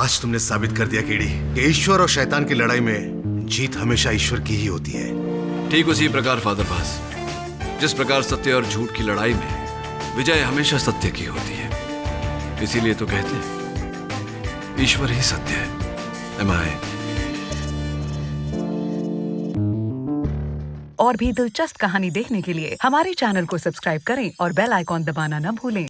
आज तुमने साबित कर दिया केडी कि ईश्वर और शैतान की लड़ाई में जीत हमेशा ईश्वर की ही होती है। ठीक उसी प्रकार फादर वाज, जिस प्रकार सत्य और झूठ की लड़ाई में विजय हमेशा सत्य की होती है। इसीलिए तो कहते हैं ईश्वर ही सत्य है। Am I? और भी दिलचस्प कहानी देखने के लिए हमारे चैनल को सब्सक्राइब करें और बेल आइकॉन दबाना न भूलें।